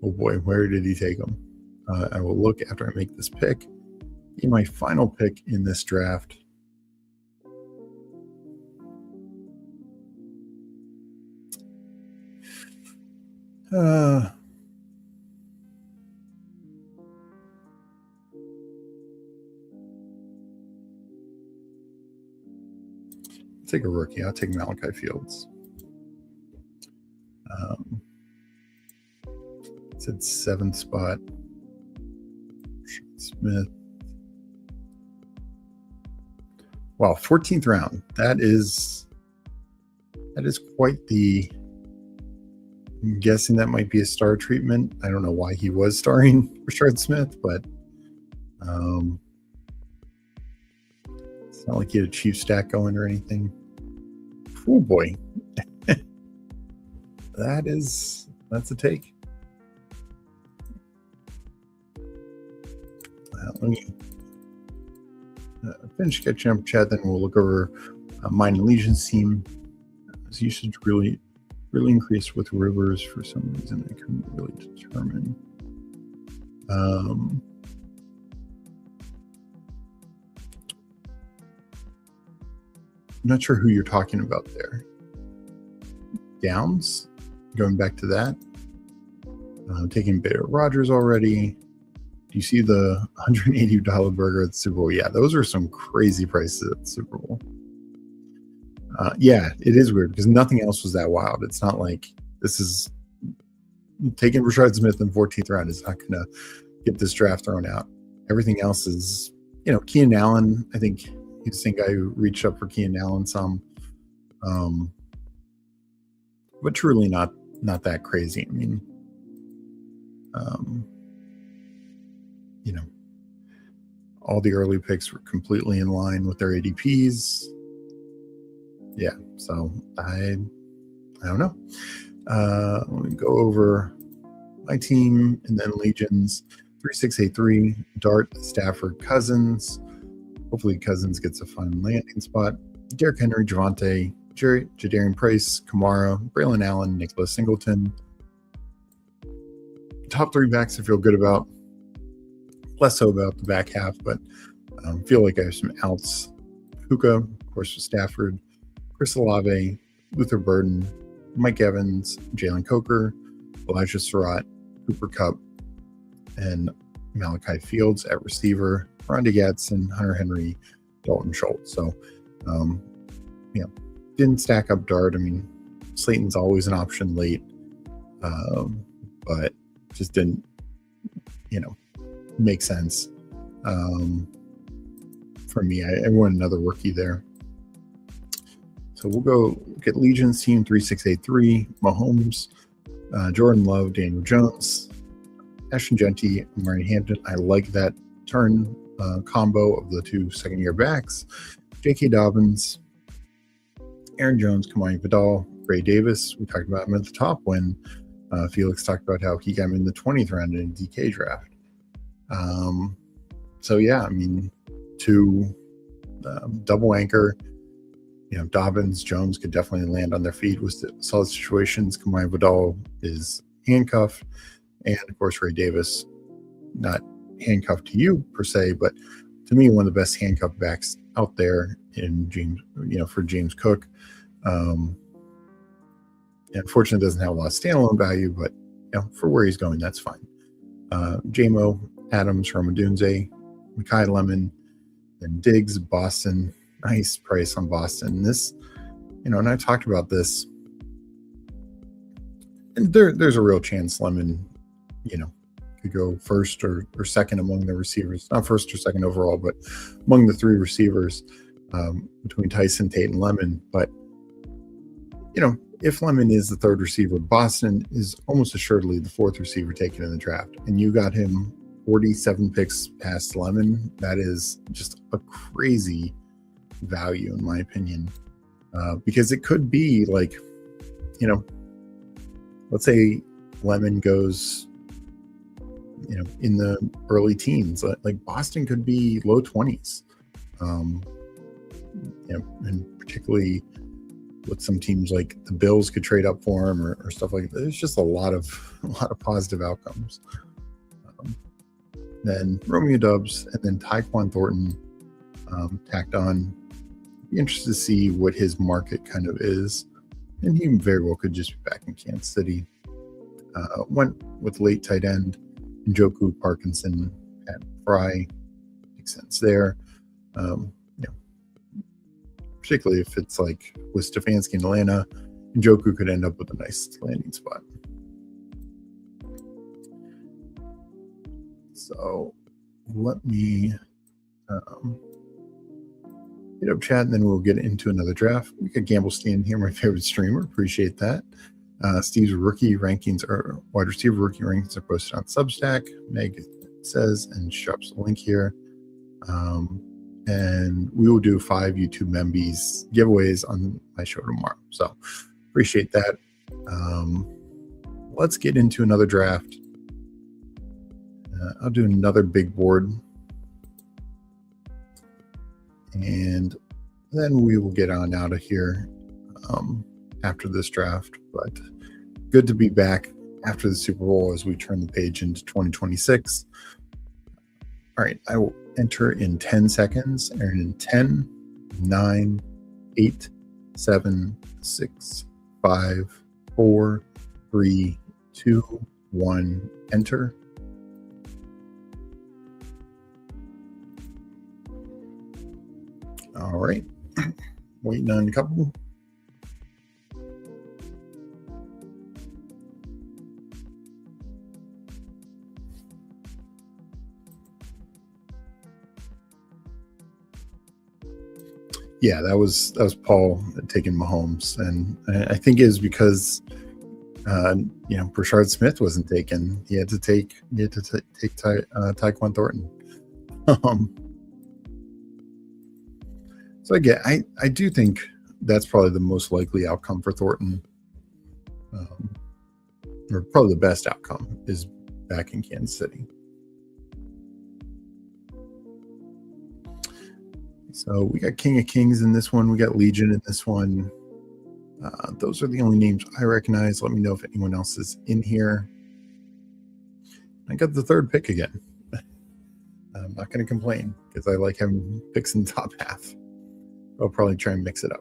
Oh boy, where did he take him? I will look after I make this pick. In my final pick in this draft, take a rookie. I'll take Malachi Fields. It's at 7th spot. Smith. Wow, 14th round. That is quite the. I'm guessing that might be a star treatment. I don't know why he was starring Rashard Smith, but it's not like he had a chief stack going or anything. Oh boy, that's a take. Let me finish catching up chat, then we'll look over mine and Legion's team. His usage really increased with Rivers for some reason. I couldn't really determine. I'm not sure who you're talking about there. Downs, going back to that. Taking Bader Rogers already. Do you see the $180 burger at the Super Bowl? Yeah, those are some crazy prices at the Super Bowl. Yeah, it is weird because nothing else was that wild. It's not like this is taking Rashard Smith in 14th round is not going to get this draft thrown out. Everything else is, Keenan Allen. I think he's the same guy who reached up for Keenan Allen some, but truly not that crazy. I mean, all the early picks were completely in line with their ADPs. Yeah, so I don't know. Let me go over my team and then Legions. 3683, Dart, Stafford, Cousins. Hopefully Cousins gets a fun landing spot. Derrick Henry, Javonte, Jadarian Price, Kamara, Braylon Allen, Nicholas Singleton. Top 3 backs I feel good about. Less so about the back half, but feel like I have some outs. Puka, of course, with Stafford. Chris Olave, Luther Burden, Mike Evans, Jalen Coker, Elijah Surratt, Cooper Kupp, and Malachi Fields at receiver, Rondé Gadsden, Hunter Henry, Dalton Schultz. So, didn't stack up Dart. I mean, Slayton's always an option late, but just didn't, make sense. For me, I want another rookie there. So we'll go get Legion's team 3683, Mahomes, Jordan Love, Daniel Jones, Ashton Genty, Murray Hampton. I like that turn combo of the 2 second-year backs. J.K. Dobbins, Aaron Jones, Kamani Vidal, Ray Davis. We talked about him at the top when Felix talked about how he got him in the 20th round in a DK draft. So yeah, I mean, 2 double anchor. Dobbins, Jones could definitely land on their feet with solid situations. Kamani Vidal is handcuffed, and of course Ray Davis, not handcuffed to you per se, but to me one of the best handcuffed backs out there in James, for James Cook. Unfortunately, doesn't have a lot of standalone value, but for where he's going, that's fine. JMO, Adams, Romadunze, Mekhi Lemon, and Diggs, Boston. Nice price on Boston. This, and I talked about this, and there's a real chance Lemon, could go first or second among the receivers. Not first or second overall, but among the 3 receivers between Tyson, Tate, and Lemon. But, if Lemon is the 3rd receiver, Boston is almost assuredly the 4th receiver taken in the draft. And you got him 47 picks past Lemon. That is just a crazy value in my opinion, because it could be like, let's say Lemon goes, in the early teens, like Boston could be low 20s, and particularly with some teams like the Bills could trade up for him or stuff like that. There's just a lot of positive outcomes. Then Romeo Doubs and then Tyquan Thornton tacked on. Be interested to see what his market kind of is, and he very well could just be back in Kansas City. Went with late tight end Njoku, Parkinson, at Fry. Makes sense there. particularly if it's like with Stefanski in Atlanta, Njoku could end up with a nice landing spot. So let me hit up chat, and then we'll get into another draft. We got Gamble Stan here, my favorite streamer. Appreciate that. Steve's rookie rankings or wide receiver rookie rankings are posted on Substack. Meg says, and she drops a link here. And we will do 5 YouTube Membies giveaways on my show tomorrow. So appreciate that. Let's get into another draft. I'll do another big board. And then we will get on out of here after this draft. But good to be back after the Super Bowl as we turn the page into 2026. All right, I will enter in 10 seconds, and in 10, 9, 8, 7, 6, 5, 4, 3, 2, 1, enter. All right, waiting on a couple. Yeah, that was Paul taking Mahomes, and I think it is because Brashard Smith wasn't taken. He had to take Tyquan Thornton. So I do think that's probably the most likely outcome for Thornton, or probably the best outcome is back in Kansas City. So we got King of Kings in this one. We got Legion in this one. Those are the only names I recognize. Let me know if anyone else is in here. I got the third pick again. I'm not going to complain because I like having picks in the top half. I'll probably try and mix it up.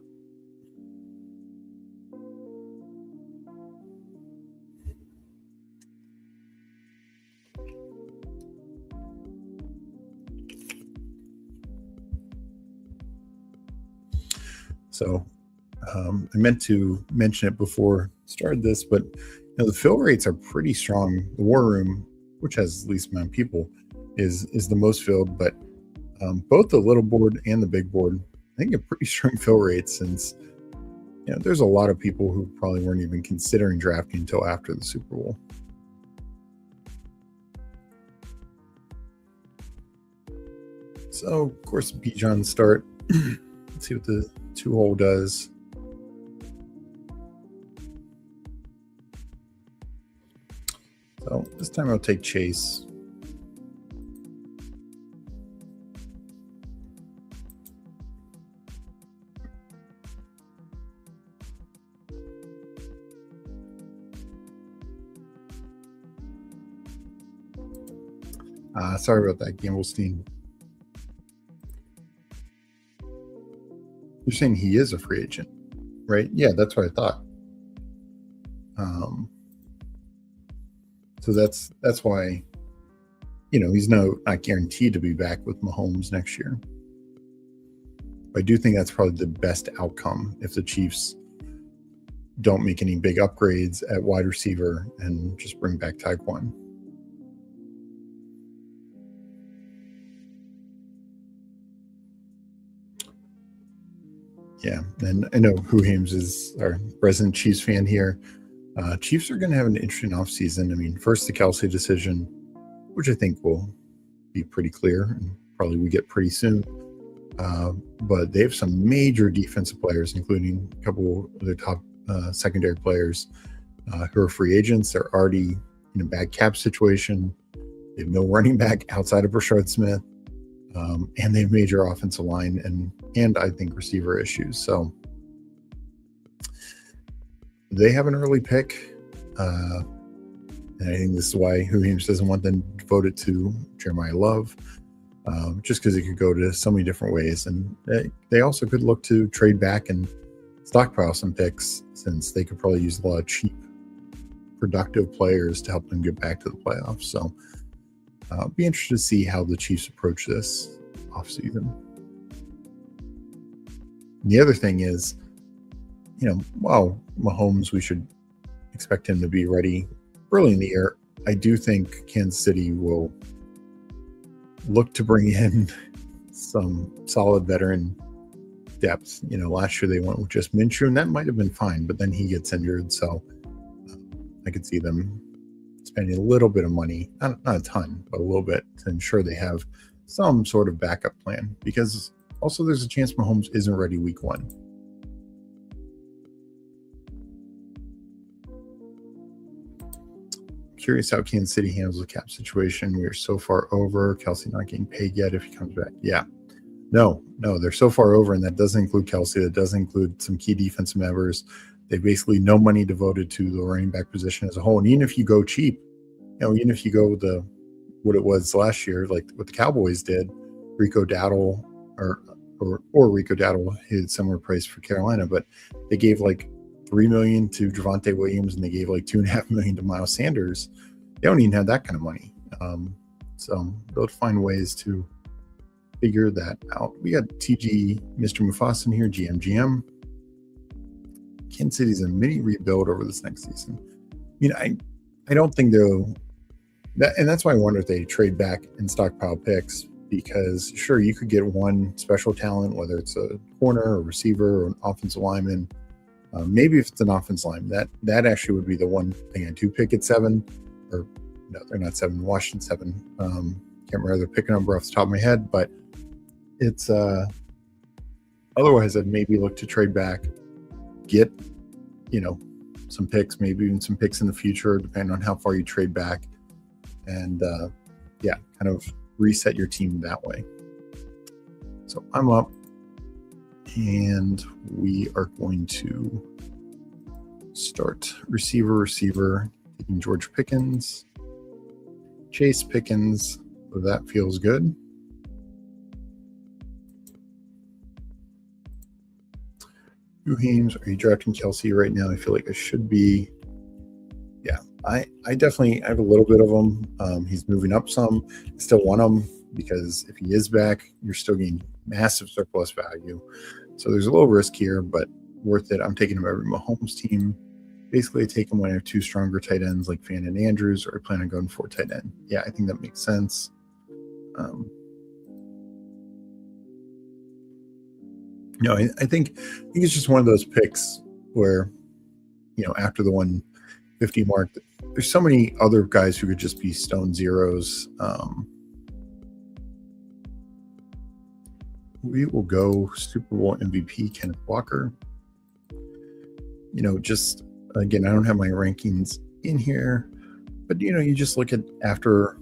So I meant to mention it before I started this, but the fill rates are pretty strong. The War Room, which has the least amount of people, is the most filled, but both the little board and the big board, I think, have pretty strong fill rates, since there's a lot of people who probably weren't even considering drafting until after the Super Bowl. So of course, Bijan start. Let's see what the 2-hole does. So this time I'll take Chase. Sorry about that, Gamblestein. You're saying he is a free agent, right? Yeah, that's what I thought. So that's why, he's not guaranteed to be back with Mahomes next year. But I do think that's probably the best outcome if the Chiefs don't make any big upgrades at wide receiver and just bring back Tyquan. Yeah, and I know Huhames is our resident Chiefs fan here. Chiefs are going to have an interesting offseason. I mean, first the Kelsey decision, which I think will be pretty clear and probably we get pretty soon. But they have some major defensive players, including a couple of their top secondary players who are free agents. They're already in a bad cap situation. They have no running back outside of Brashard Smith. And they have major offensive line and I think receiver issues. So they have an early pick. And I think this is why Huhames doesn't want them devoted to Jeremiah Love, just because it could go to so many different ways. And they also could look to trade back and stockpile some picks, since they could probably use a lot of cheap, productive players to help them get back to the playoffs. So be interested to see how the Chiefs approach this offseason. The other thing is, Mahomes, we should expect him to be ready early in the year. I do think Kansas City will look to bring in some solid veteran depth. Last year they went with just Minshew, and that might have been fine, but then he gets injured, so I could see them spending a little bit of money, not a ton, but a little bit, to ensure they have some sort of backup plan, because also there's a chance Mahomes isn't ready week 1. Curious how Kansas City handles the cap situation. We are so far over. Kelsey not getting paid yet if he comes back. Yeah. No, they're so far over, and that doesn't include Kelsey. That doesn't include some key defensive members. They basically no money devoted to the running back position as a whole. And even if you go cheap, even if you go what it was last year, like what the Cowboys did, Rico Dowdle or Rico Dowdle hit similar price for Carolina, but they gave like $3 million to Javonte Williams, and they gave like $2.5 million to Miles Sanders. They don't even have that kind of money. So they'll find ways to figure that out. We got TG, Mr. Mufasa in here, GM. Kansas City's a mini rebuild over this next season. I don't think they'll, and that's why I wonder if they trade back and stockpile picks, because sure, you could get one special talent, whether it's a corner or receiver or an offensive lineman. Maybe if it's an offensive line, that actually would be the one thing I do pick at 7, or no, they're not 7. Washington 7. Can't remember the pick number off the top of my head, but it's otherwise I'd maybe look to trade back, get some picks, maybe even some picks in the future, depending on how far you trade back, and kind of reset your team that way. So I'm up. And we are going to start receiver, taking George Pickens, Chase Pickens. So that feels good. Hames, are you drafting Kelsey right now? I feel like I should be. Yeah, I definitely have a little bit of him. He's moving up some. I still want him because if he is back, you're still getting massive surplus value. So there's a little risk here, but worth it. I'm taking him every Mahomes team. Basically, I take him when I have 2 stronger tight ends like Fan and Andrews, or I plan on going 4 tight end. Yeah, I think that makes sense. I think it's just one of those picks where, after the 150 mark, there's so many other guys who could just be stone zeros. We will go Super Bowl MVP Kenneth Walker. Just again, I don't have my rankings in here, but you just look at after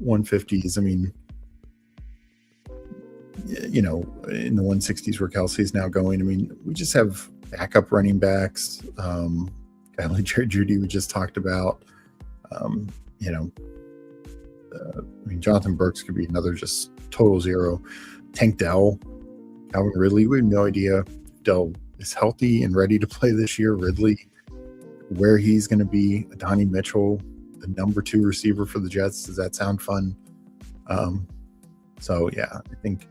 150s. I mean, in the 160s where Kelsey's now going. I mean, we just have backup running backs. Guy like Jerry Jeudy we just talked about. Jonathan Burks could be another just total zero. Tank Dell, Calvin Ridley, we have no idea if Dell is healthy and ready to play this year. Ridley, where he's going to be. Adonai Mitchell, the number 2 receiver for the Jets. Does that sound fun? So yeah, I think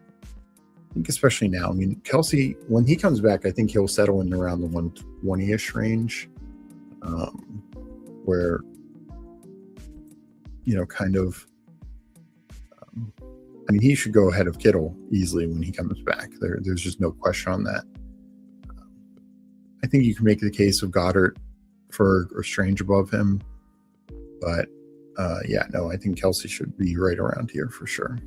especially now. I mean, Kelsey, when he comes back, I think he'll settle in around the 120-ish range, where kind of. He should go ahead of Kittle easily when he comes back. There's just no question on that. I think you can make the case of Goddard or Strange above him, but I think Kelsey should be right around here for sure.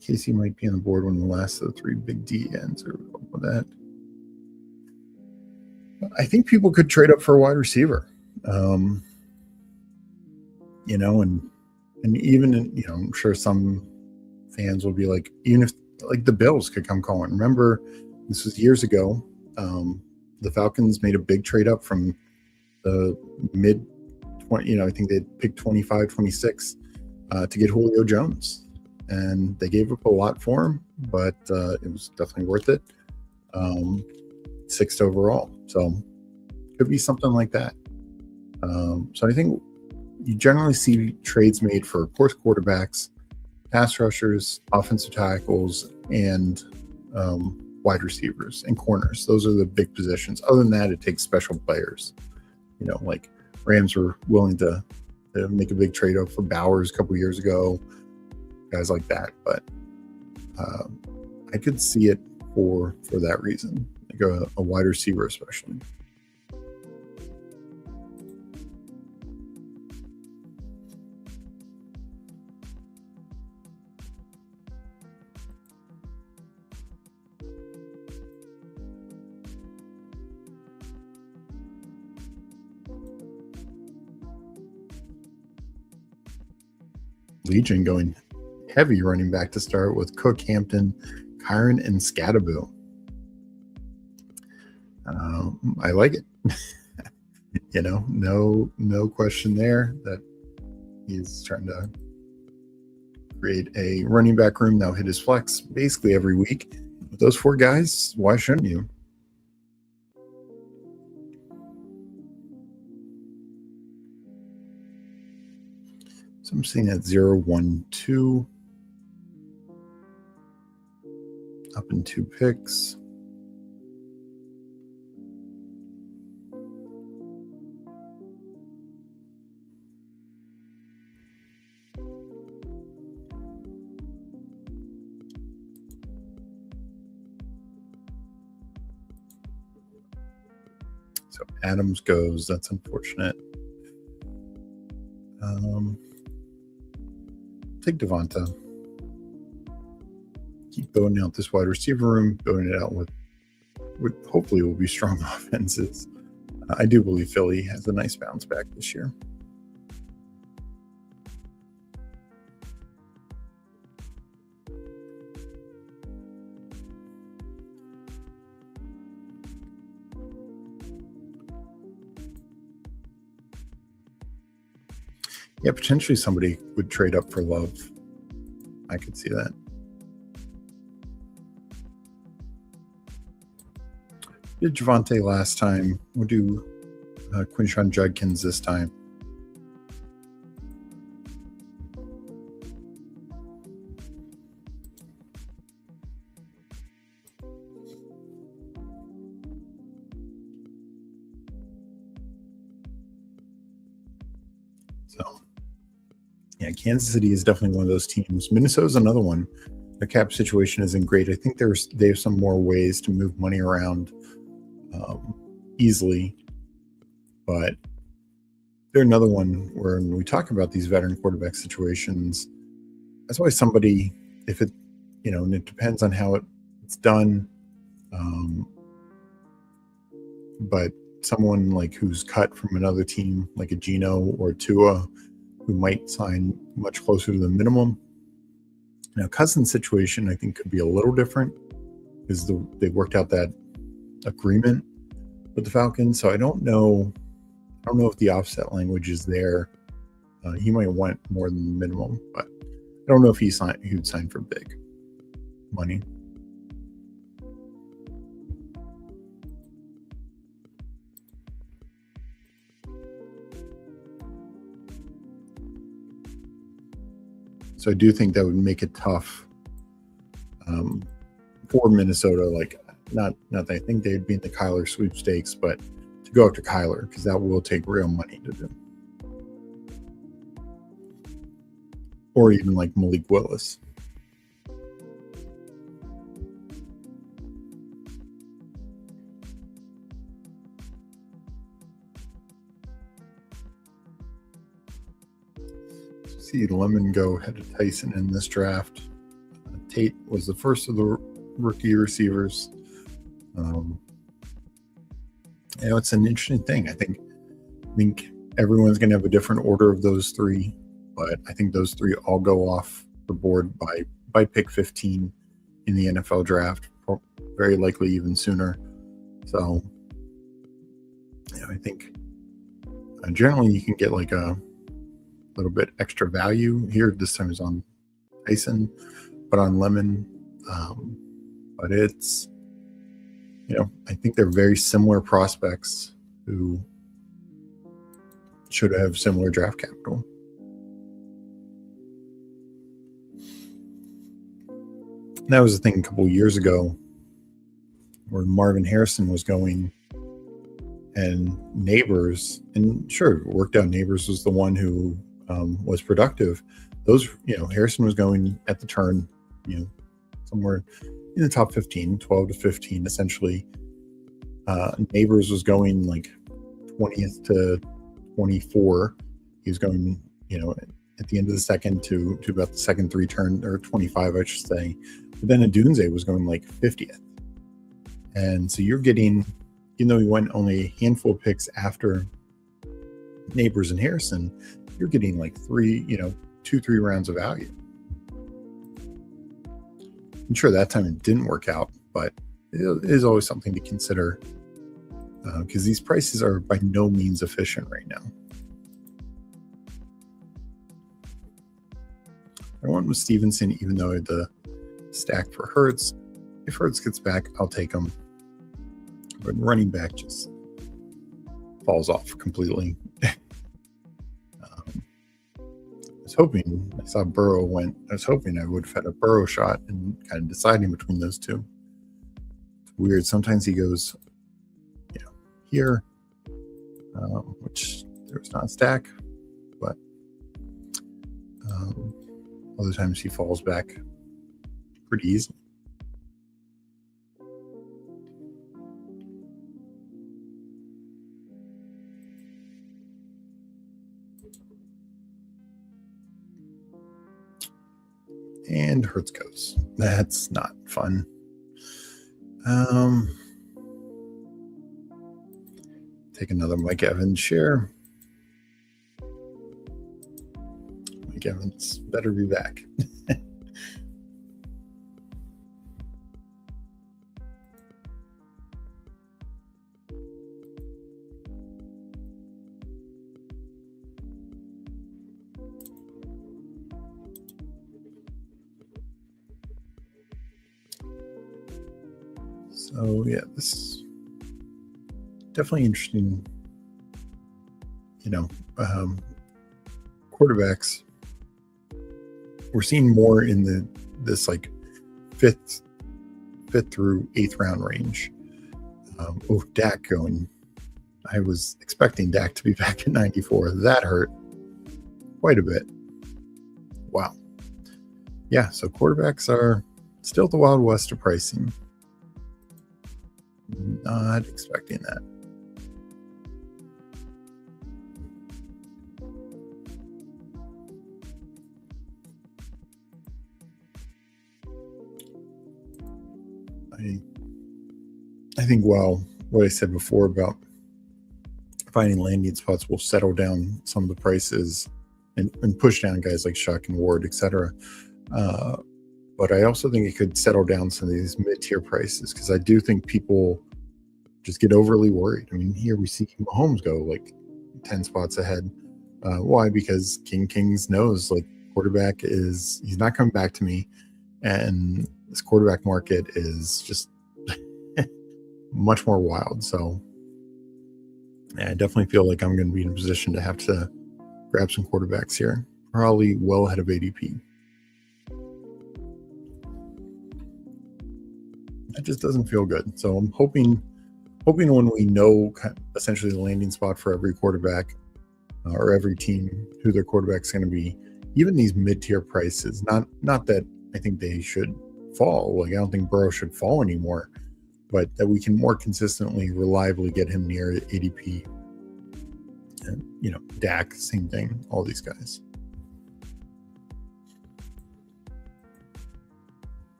Casey might be on the board when the last of the 3 big D ends or that. I think people could trade up for a wide receiver. And even I'm sure some fans will be like, even if like the Bills could come calling. Remember, this was years ago. The Falcons made a big trade up from the mid 20, I think they picked 25, 26 to get Julio Jones, and they gave up a lot for him, but it was definitely worth it. 6th overall, so could be something like that. So I think you generally see trades made for, of course, quarterbacks, pass rushers, offensive tackles, and wide receivers and corners. Those are the big positions. Other than that, it takes special players. Like Rams were willing to make a big trade up for Bowers a couple years ago, guys like that. But I could see it for that reason, like a wide receiver especially. Legion going heavy running back to start with Cook, Hampton, Kyron, and Scadaboo. I like it. No question there that he's trying to create a running back room that'll hit his flex basically every week. With those 4 guys, why shouldn't you? So I'm seeing at 0, 1, 2. Up in 2 picks. So Adams goes. That's unfortunate. Take Devonta. Keep building out this wide receiver room, building it out with hopefully will be strong offenses. I do believe Philly has a nice bounce back this year. Yeah, potentially somebody would trade up for Love. I could see that. Did Javonte last time. We'll do Quinshon Judkins this time. So, yeah, Kansas City is definitely one of those teams. Minnesota's another one. Their cap situation isn't great. I think they have some more ways to move money around easily, but they're another one where when we talk about these veteran quarterback situations, that's why somebody, if it, and it depends on how it's done, but someone like who's cut from another team, like a Geno or Tua, who might sign much closer to the minimum. Now, Cousins' situation, I think, could be a little different because they worked out that agreement with the Falcons. So I don't know if the offset language is there. He might want more than the minimum, but I don't know if he would sign for big money. So I do think that would make it tough for Minnesota. Like, not that I think they'd be in the Kyler sweepstakes, but to go after Kyler, because that will take real money to do. Or even like Malik Willis. See Lemon go ahead of Tyson in this draft. Tate was the first of the rookie receivers. It's an interesting thing. I think everyone's going to have a different order of those 3, but I think those 3 all go off the board by pick 15 in the NFL draft, very likely even sooner. So, I think generally you can get like a little bit extra value here. This time is on Tyson, but on Lemon. But it's, I think they're very similar prospects who, should have similar draft capital. And that was the thing a couple of years ago where Marvin Harrison was going, and Neighbors, and sure, it worked out. Neighbors was the one who was productive. Those, Harrison was going at the turn, somewhere in the top 15, 12 to 15, essentially. Neighbors was going like 20th to 24. He was going, at the end of the second to about the second 3 turn, or 25, I should say. But then Adunze was going like 50th. And so you're getting, even though he went only a handful of picks after Neighbors and Harrison, you're getting like 2-3 rounds of value. I'm sure that time it didn't work out, but it is always something to consider, because these prices are by no means efficient right now. I went with Stevenson, even though the stack for Hurts. If Hurts gets back, I'll take him. But running back just falls off completely. I was hoping, I saw Burrow went, I was hoping I would have had a Burrow shot and kind of deciding between those two. It's weird. Sometimes he goes, here, which there's not a stack, but other times he falls back pretty easily. And Hurts goes. That's not fun. Take another Mike Evans share. Mike Evans better be back. So yeah, this is definitely interesting. Quarterbacks, we're seeing more in this like fifth through 8th round range. Dak going. I was expecting Dak to be back at 94. That hurt quite a bit. Wow. Yeah, so quarterbacks are still the Wild West of pricing. Not expecting that. I think, well, what I said before about finding landing spots will settle down some of the prices and push down guys like Shuck and Ward, etc. But I also think it could settle down some of these mid-tier prices, because I do think people just get overly worried. I mean, here we see Mahomes go like 10 spots ahead. Why? Because Kings knows like quarterback he's not coming back to me. And this quarterback market is just much more wild. So yeah, I definitely feel like I'm going to be in a position to have to grab some quarterbacks here, probably well ahead of ADP. That just doesn't feel good. So I'm hoping when we know essentially the landing spot for every quarterback or every team, who their quarterback's going to be, even these mid-tier prices, not that I think they should fall. Like, I don't think Burrow should fall anymore, but that we can more consistently, reliably get him near ADP. And, Dak, same thing, all these guys.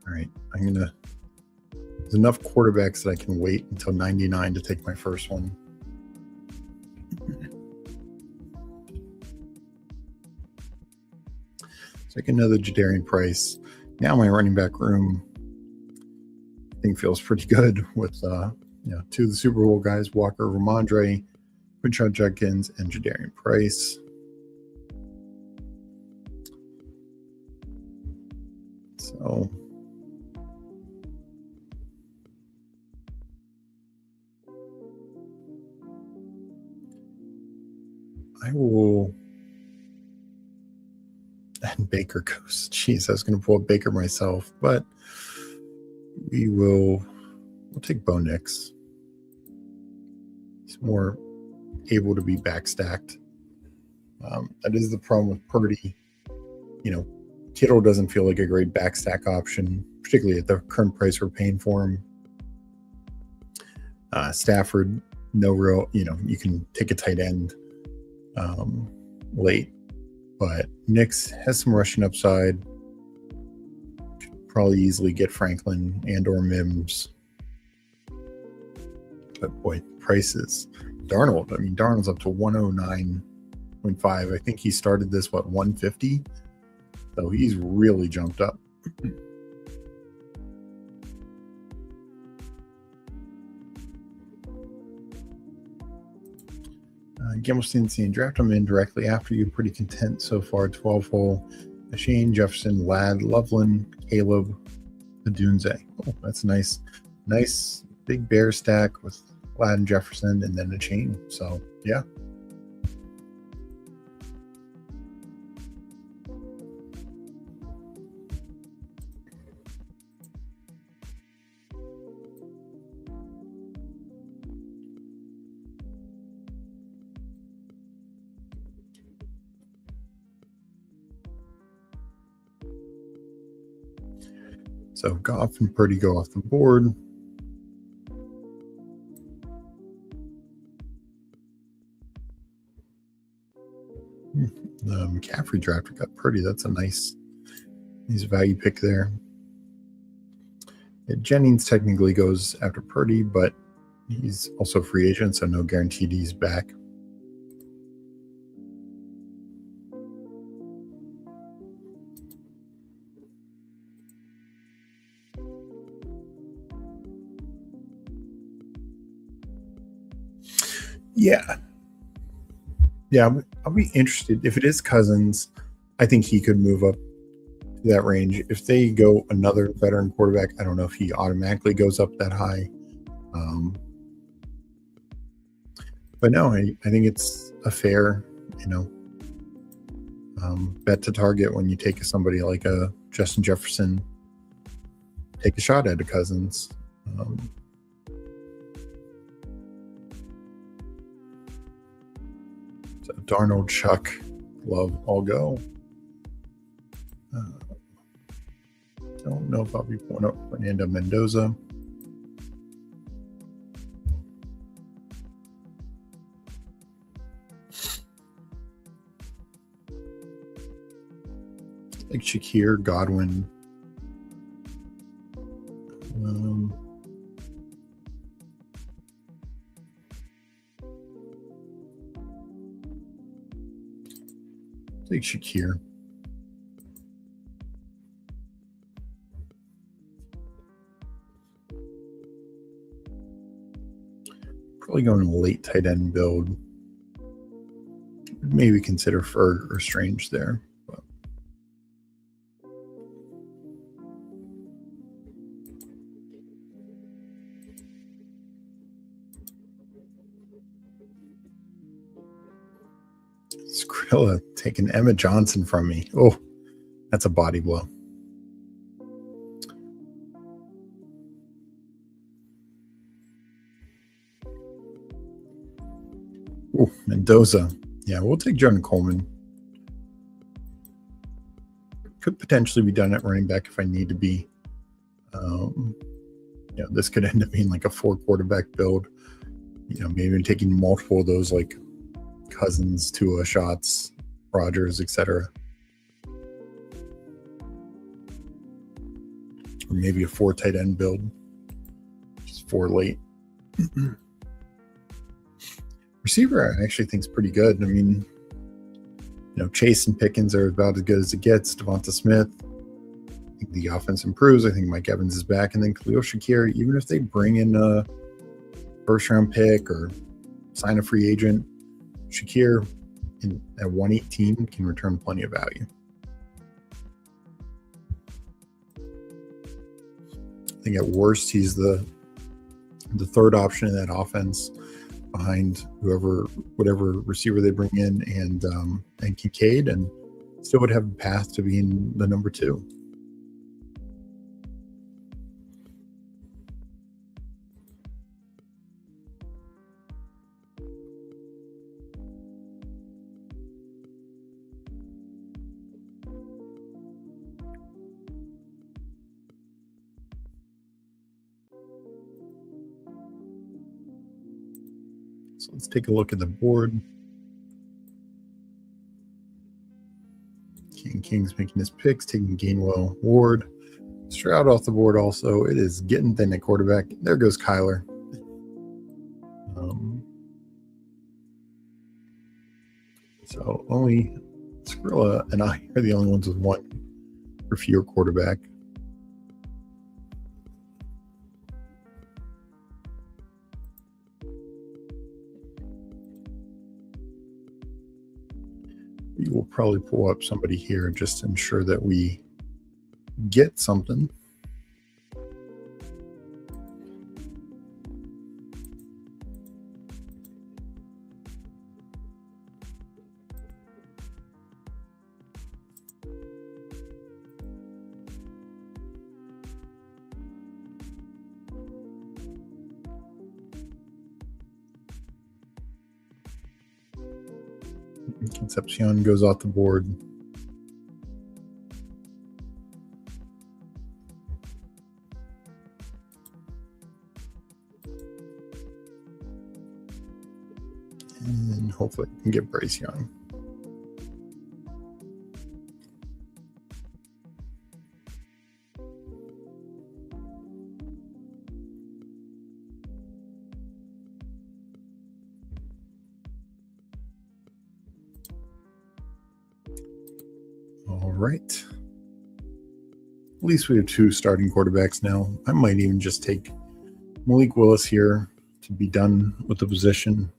All right, there's enough quarterbacks that I can wait until 99 to take my first one. Take another Jadarian Price. Now my running back room think feels pretty good with two of the Super Bowl guys, Walker Ramondre, Quinshon Judkins, and Jadarian Price. So I will, and Baker goes. Jeez, I was going to pull up Baker myself, but we'll take Bo Nix. He's more able to be backstacked. That is the problem with Purdy. Kittle doesn't feel like a great backstack option, particularly at the current price we're paying for him. Stafford, no real, you can take a tight end late, but Nix has some rushing upside. Could probably easily get Franklin and or Mims. But boy, prices. Darnold's up to 109.5. I think he started this, 150? So he's really jumped up. Gimelstein draft him in directly after you. Pretty content so far. 12 hole. Shane, Jefferson, Ladd, Loveland, Caleb, Adunze. Oh, that's nice. Nice big bear stack with Ladd and Jefferson and then a chain. So yeah. So Goff and Purdy go off the board. McCaffrey draft got Purdy. That's a nice value pick there. Jennings technically goes after Purdy, but he's also a free agent, so no guaranteed he's back. Yeah, I'll be interested. If it is Cousins, I think he could move up to that range. If they go another veteran quarterback, I don't know if he automatically goes up that high. But no, I think it's a fair, bet to target when you take somebody like a Justin Jefferson, take a shot at a Cousins. So Darnold, Chuck, Love, all go. Don't know if I'll be pulling up Fernando Mendoza. Like Shakir, Godwin. Like Shakir. Probably going a late tight end build. Maybe consider Ferg or Strange there. But. Skrilla taking Emmett Johnson from me. Oh, that's a body blow. Oh, Mendoza. Yeah, we'll take Jordan Coleman. Could potentially be done at running back if I need to be. This could end up being like a 4 quarterback build. Maybe taking multiple of those like Cousins, Tua shots, Rodgers, etc. Or maybe a 4 tight end build. Just 4 late. Receiver, I actually think is pretty good. I mean, Chase and Pickens are about as good as it gets. Devonta Smith, think the offense improves. I think Mike Evans is back, and then Khalil Shakir, even if they bring in a first-round pick or sign a free agent, Shakir at 118 can return plenty of value. I think at worst he's the third option in that offense behind whatever receiver they bring in and Kincaid, and still would have a path to being the number 2. So let's take a look at the board. King's making his picks, taking Gainwell, Ward. Stroud off the board also. It is getting thin at quarterback. There goes Kyler. So only Skrilla and I are the only ones with 1 or fewer quarterback. We will probably pull up somebody here just to ensure that we get something. Concepcion goes off the board. And hopefully we can get Bryce Young. All right. At least we have 2 starting quarterbacks now. I might even just take Malik Willis here to be done with the position.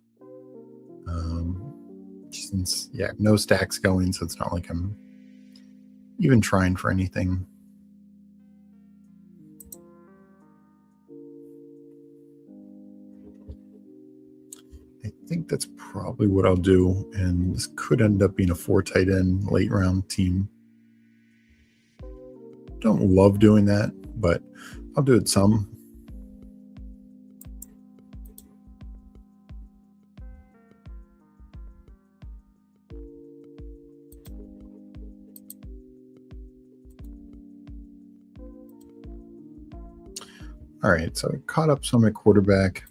Since, no stacks going, so it's not like I'm even trying for anything. I think that's probably what I'll do, and this could end up being a 4 tight end late round team. Don't love doing that, but I'll do it some. All right, so I caught up some at quarterback.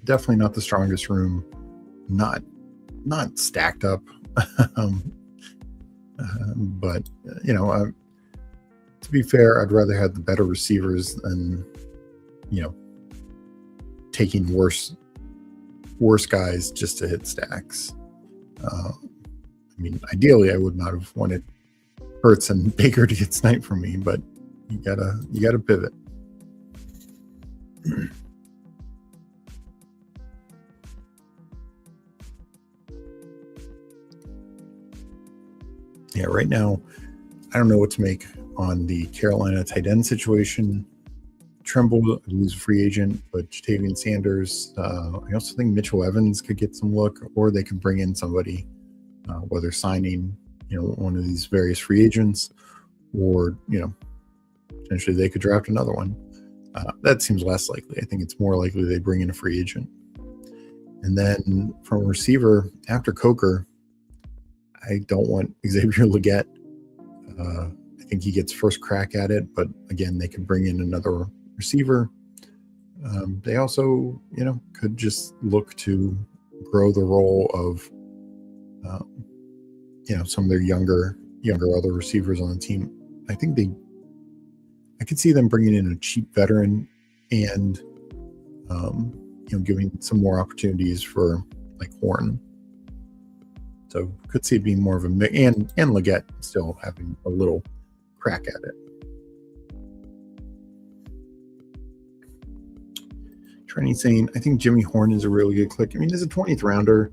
Definitely not the strongest room. Not stacked up, but to be fair, I'd rather have the better receivers than taking worse guys just to hit stacks. Ideally, I would not have wanted Hurts and Baker to get sniped from me, but you gotta pivot. Right now, I don't know what to make on the Carolina tight end situation. Tremble, who's a free agent, but Jatavian Sanders. I also think Mitchell Evans could get some look, or they could bring in somebody, whether signing, one of these various free agents, or potentially they could draft another one. That seems less likely. I think it's more likely they bring in a free agent. And then from a receiver, after Coker, I don't want Xavier Legette. I think he gets first crack at it, but again, they could bring in another receiver. They also, could just look to grow the role of, some of their younger other receivers on the team. I could see them bringing in a cheap veteran and, giving some more opportunities for like Horn. So could see it being more of a mix, and Legette still having a little crack at it. Trenny saying, I think Jimmy Horn is a really good click. I mean, as a 20th rounder,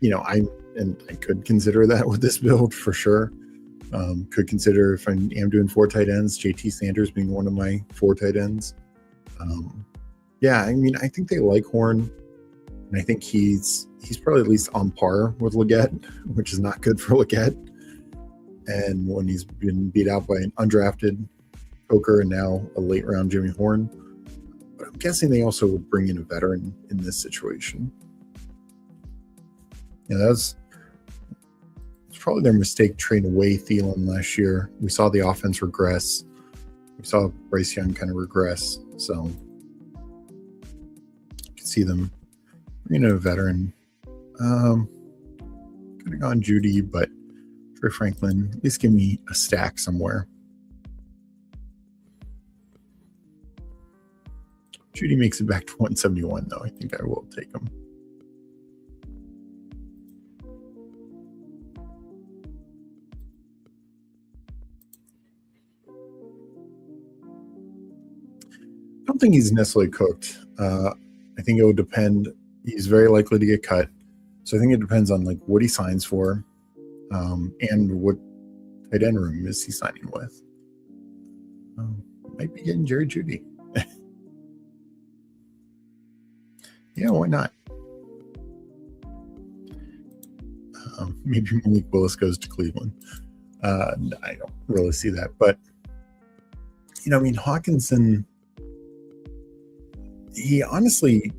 I could consider that with this build for sure. Could consider if I am doing 4 tight ends, JT Sanders being one of my 4 tight ends. Yeah, I mean, I think they like Horn, and I think he's probably at least on par with Leggett, which is not good for Leggett. And when he's been beat out by an undrafted Poker and now a late round Jimmy Horn. But I'm guessing they also would bring in a veteran in this situation. It's probably their mistake trading away Thielen last year. We saw the offense regress. We saw Bryce Young kind of regress. So you can see them bringing in a veteran. Could have gone Judy, but Trey Franklin, at least give me a stack somewhere. Judy makes it back to 171, though. I think I will take him. I don't think he's necessarily cooked. I think it would depend. He's very likely to get cut. So I think it depends on like what he signs for and what tight end room is he signing with. Might be getting Jerry Judy. Yeah, why not? Maybe Malik Willis goes to Cleveland. I don't really see that. But, I mean, Hawkinson, he honestly,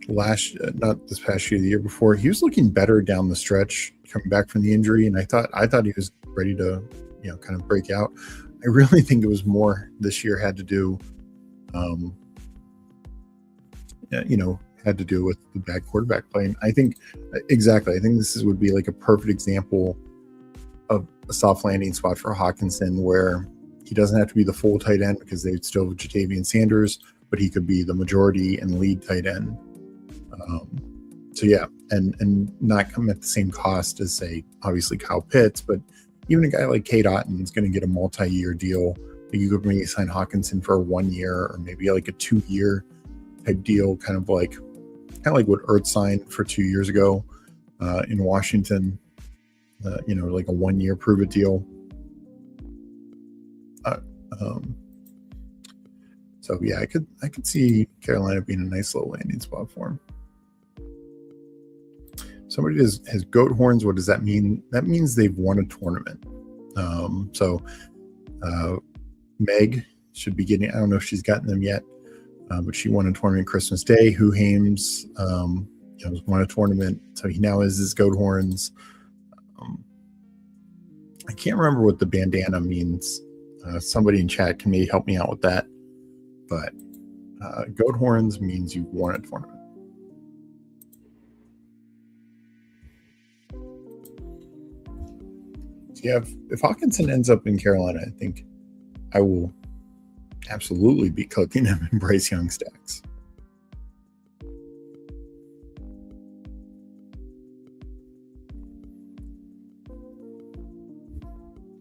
not this past year, the year before, he was looking better down the stretch coming back from the injury. And I thought he was ready to, kind of break out. I really think it was more this year had to do with the bad quarterback play. And I think this would be like a perfect example of a soft landing spot for Hawkinson, where he doesn't have to be the full tight end because they still have Jatavian Sanders, but he could be the majority and lead tight end. So yeah, and not come at the same cost as, say, obviously Kyle Pitts, but even a guy like Cade Otton is going to get a multi-year deal. You could maybe sign Hawkinson for 1 year or maybe like a 2-year type deal, kind of like what Ertz signed for 2 years ago in Washington. Like a 1-year prove it deal. So yeah, I could see Carolina being a nice little landing spot for him. Somebody has goat horns. What does that mean? That means they've won a tournament. So Meg should be getting, I don't know if she's gotten them yet, but she won a tournament Christmas Day. Who Hames won a tournament, so he now has his goat horns. I can't remember what the bandana means. Somebody in chat can maybe help me out with that. But goat horns means you've won a tournament. So yeah, if Hawkinson ends up in Carolina, I think I will absolutely be cooking him in Bryce Young stacks.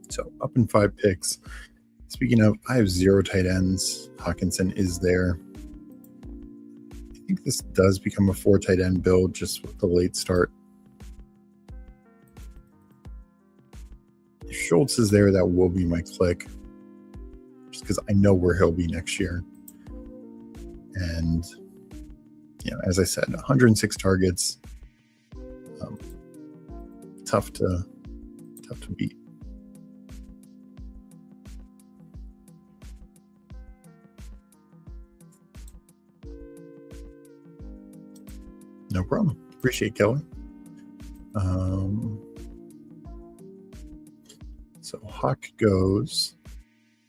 So up in 5 picks. Speaking of, I have 0 tight ends. Hawkinson is there. I think this does become a 4 tight end build just with the late start. If Schultz is there, that will be my click, just because I know where he'll be next year. And as I said, 106 targets, tough to beat. No problem. Appreciate Kelly. So Hawk goes.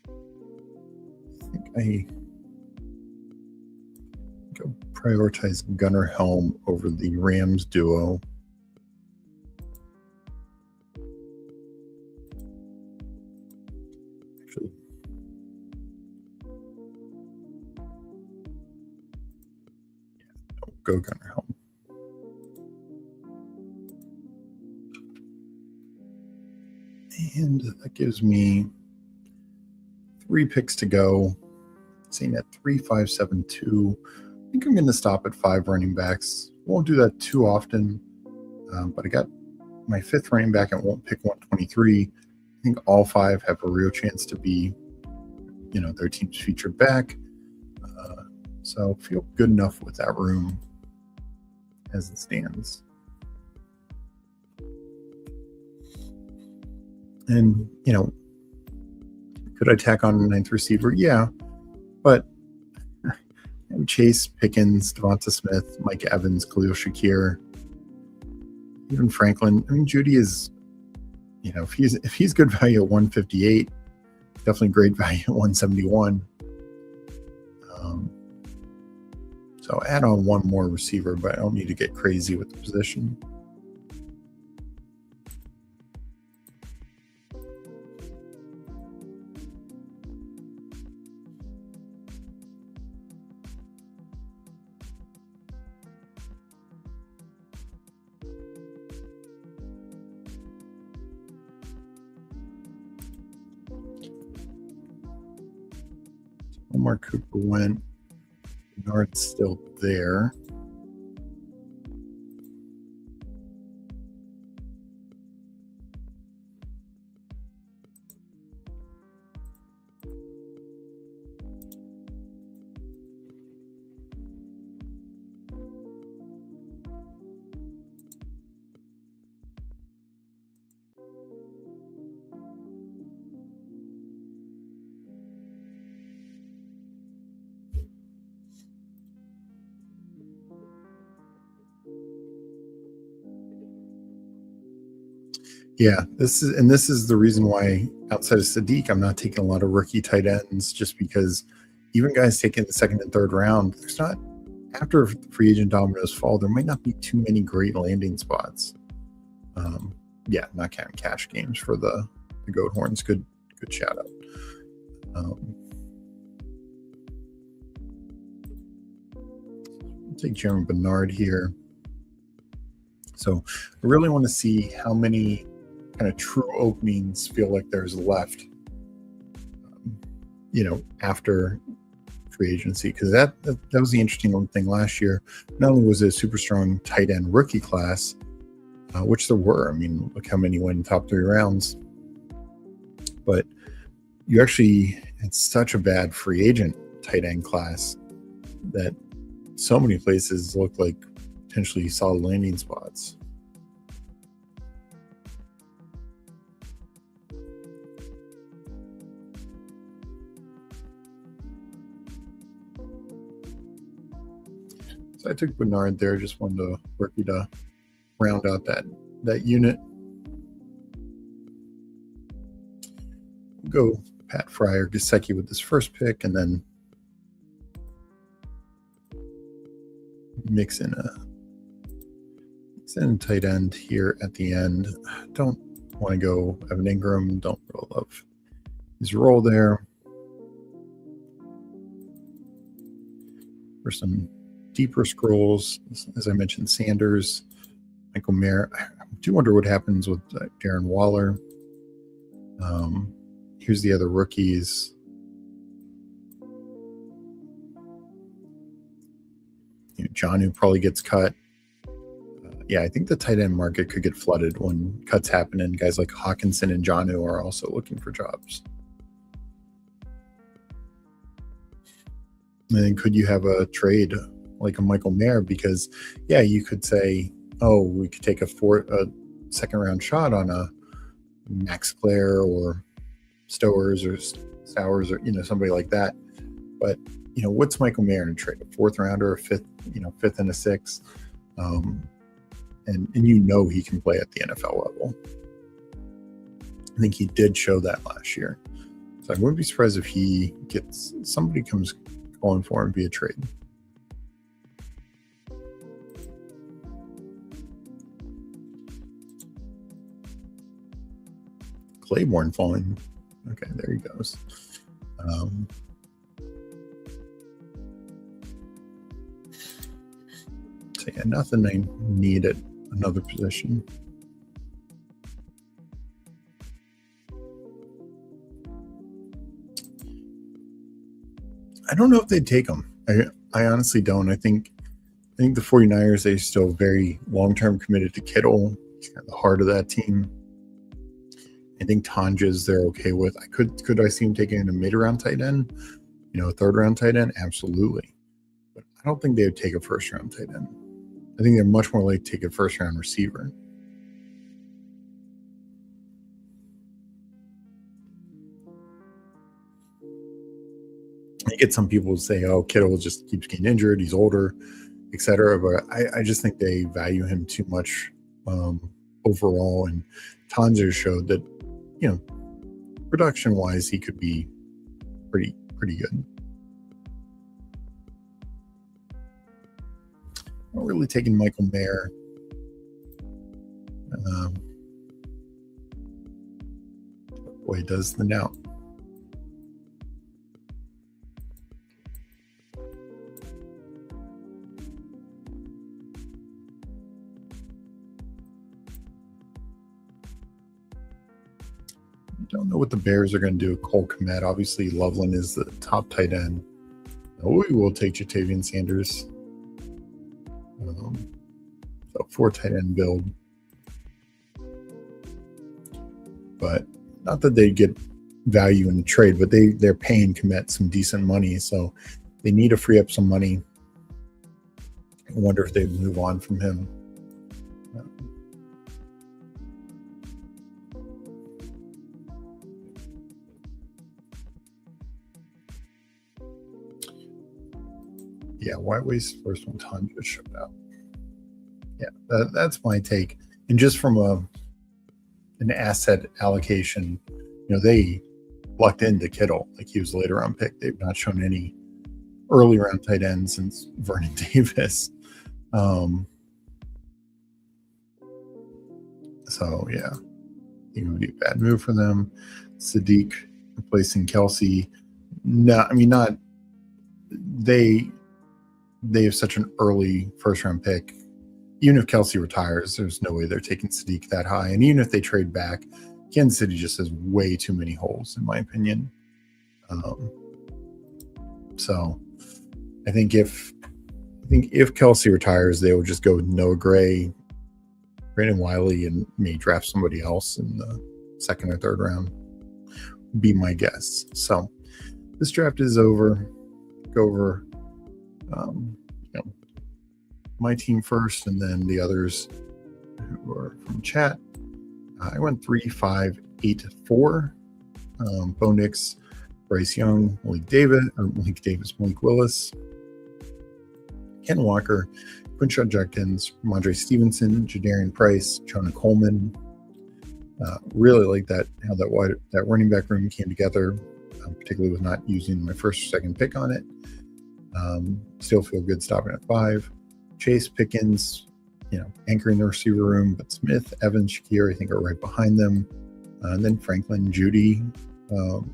I think I go prioritize Gunnar Helm over the Rams duo. Actually, go Gunnar Helm. And that gives me 3 picks to go. Sitting at 3,572. I think I'm going to stop at 5 running backs. Won't do that too often, but I got my 5th running back and won't pick 123. I think all 5 have a real chance to be, their team's featured back. So feel good enough with that room as it stands. And, could I tack on a 9th receiver? Yeah, but Chase, Pickens, Devonta Smith, Mike Evans, Khalil Shakir, even Franklin. I mean, Judy is, if he's good value at 158, definitely great value at 171. So add on one more receiver, but I don't need to get crazy with the position. Omar Cooper went. Bernard's still there. Yeah, this is the reason why outside of Sadiq, I'm not taking a lot of rookie tight ends, just because even guys taking the 2nd and 3rd round, there's not, after free agent dominoes fall, there might not be too many great landing spots. Yeah, not counting cash games for the Goat Horns. Good shout out. I'll take Jeremy Bernard here. So I really want to see how many kind of true openings feel like there's left, after free agency, because that was the interesting thing last year. Not only was it a super strong tight end rookie class, which there were. I mean, look how many went in top 3 rounds, but you actually had such a bad free agent tight end class that so many places looked like potentially solid landing spots. So I took Bernard there. Just wanted to rookie to round out that unit. Go Pat Fryer, Gesicki with this first pick, and then mix in a tight end here at the end. Don't want to go Evan Ingram. Don't really love his role there. For some deeper scrolls, as I mentioned, Sanders, Michael Mayer. I do wonder what happens with Darren Waller. Here's the other rookies. Jonnu probably gets cut. Yeah, I think the tight end market could get flooded when cuts happen, and guys like Hawkinson and Jonnu are also looking for jobs. And then could you have a trade like a Michael Mayer? Because, yeah, you could say, oh, we could take a 2nd round shot on a Max Clare or Stowers or Sowers or, somebody like that. But, what's Michael Mayer in a trade? A 4th rounder, a 5th, 5th and a 6th. And he can play at the NFL level. I think he did show that last year. So I wouldn't be surprised if somebody comes calling for him via trade. Claiborne falling. Okay, there he goes. So yeah, nothing I need at another position. I don't know if they'd take him. I honestly don't. I think the 49ers, they're still very long-term committed to Kittle. He's kind of the heart of that team. I think Tanjas they're okay with. Could I see him taking a mid-round tight end? A third-round tight end? Absolutely. But I don't think they would take a first-round tight end. I think they're much more likely to take a first-round receiver. I get some people say, "Oh, Kittle just keeps getting injured. He's older, etc." But I just think they value him too much overall. And Tanzer showed that, production-wise, he could be pretty good. Not really taking Michael Mayer. Boy, he does the now. Don't know what the Bears are going to do with Cole Kmet. Obviously, Loveland is the top tight end. We will take Jatavian Sanders. So 4 tight end build. But not that they get value in the trade, but they're paying Kmet some decent money. So they need to free up some money. I wonder if they move on from him. Yeah, Whiteways first one time just showed out. Yeah, that's my take. And just from an asset allocation, they lucked into Kittle. Like, he was a later round pick. They've not shown any early round tight ends since Vernon Davis. So yeah, it would be a bad move for them. Sadiq replacing Kelsey. No, I mean, not they have such an early first round pick. Even if Kelsey retires, there's no way they're taking Sadiq that high. And even if they trade back, Kansas City just has way too many holes, in my opinion. So I think if Kelsey retires, they will just go with Noah Gray, Brandon Wiley, and may draft somebody else in the second or third round. Be my guess. So this draft is over. Go over my team first, and then the others who are from chat. I went 3-5-8-4. Bo Nix, Bryce Young, Malik Willis, Ken Walker, Quinshot Judkins, Mondre Stevenson, Jadarian Price, Jonah Coleman. Really like that, how that running back room came together, particularly with not using my first or second pick on it. Still feel good stopping at 5. Chase, Pickens, anchoring the receiver room, but Smith, Evans, Shakir, I think, are right behind them. And then Franklin, Judy,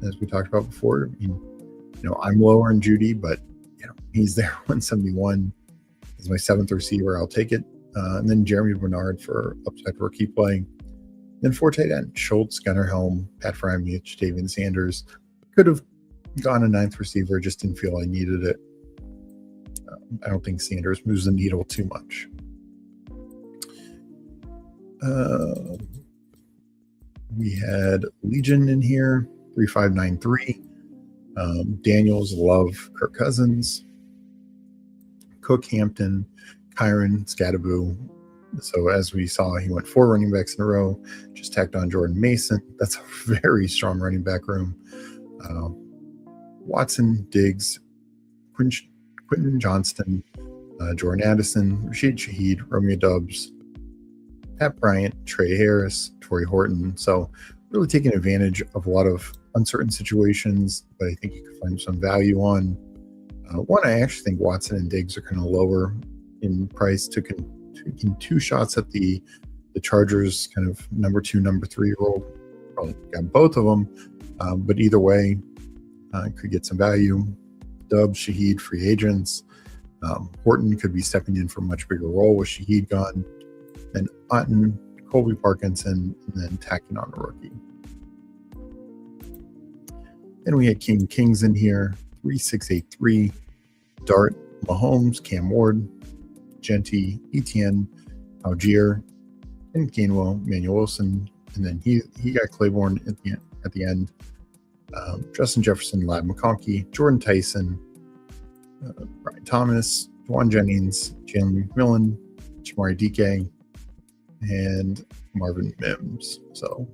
as we talked about before. I mean, I'm lower in Judy, but he's there. 171 is my 7th receiver. I'll take it. And then Jeremy Bernard for upside rookie play. Then 4 tight end: Schultz, Gunnar Helm, Pat Freiermuth, Jatavian Sanders. Could have gone a 9th receiver, just didn't feel I needed it. I don't think Sanders moves the needle too much. We had Legion in here, 3-5-9-3. Daniels, Love, Kirk Cousins, Cook, Hampton, Kyron, Scadaboo. So as we saw, he went 4 running backs in a row, just tacked on Jordan Mason. That's a very strong running back room. Watson, Diggs, Quentin Johnston, Jordan Addison, Rashid Shaheed, Romeo Doubs, Pat Bryant, Trey Harris, Torrey Horton. So really taking advantage of a lot of uncertain situations, but I think you could find some value on. One, I actually think Watson and Diggs are kind of lower in price. Taking 2 shots at the Chargers, kind of number 2, number 3 role. Probably got both of them, but either way, could get some value. Dubs, Shaheed, free agents. Horton could be stepping in for a much bigger role with Shaheed gone. Then Otten, Colby Parkinson, and then tacking on a rookie. Then we had Kings in here, 3683, Dart, Mahomes, Cam Ward, Genty, Etienne, Algier, and Gainwell, Manuel Wilson, and then he got Claiborne at the end. Justin Jefferson, Lab McConkey, Jordan Tyson, Brian Thomas, Juwan Jennings, Jalen McMillan, Shamari Dike, and Marvin Mims. So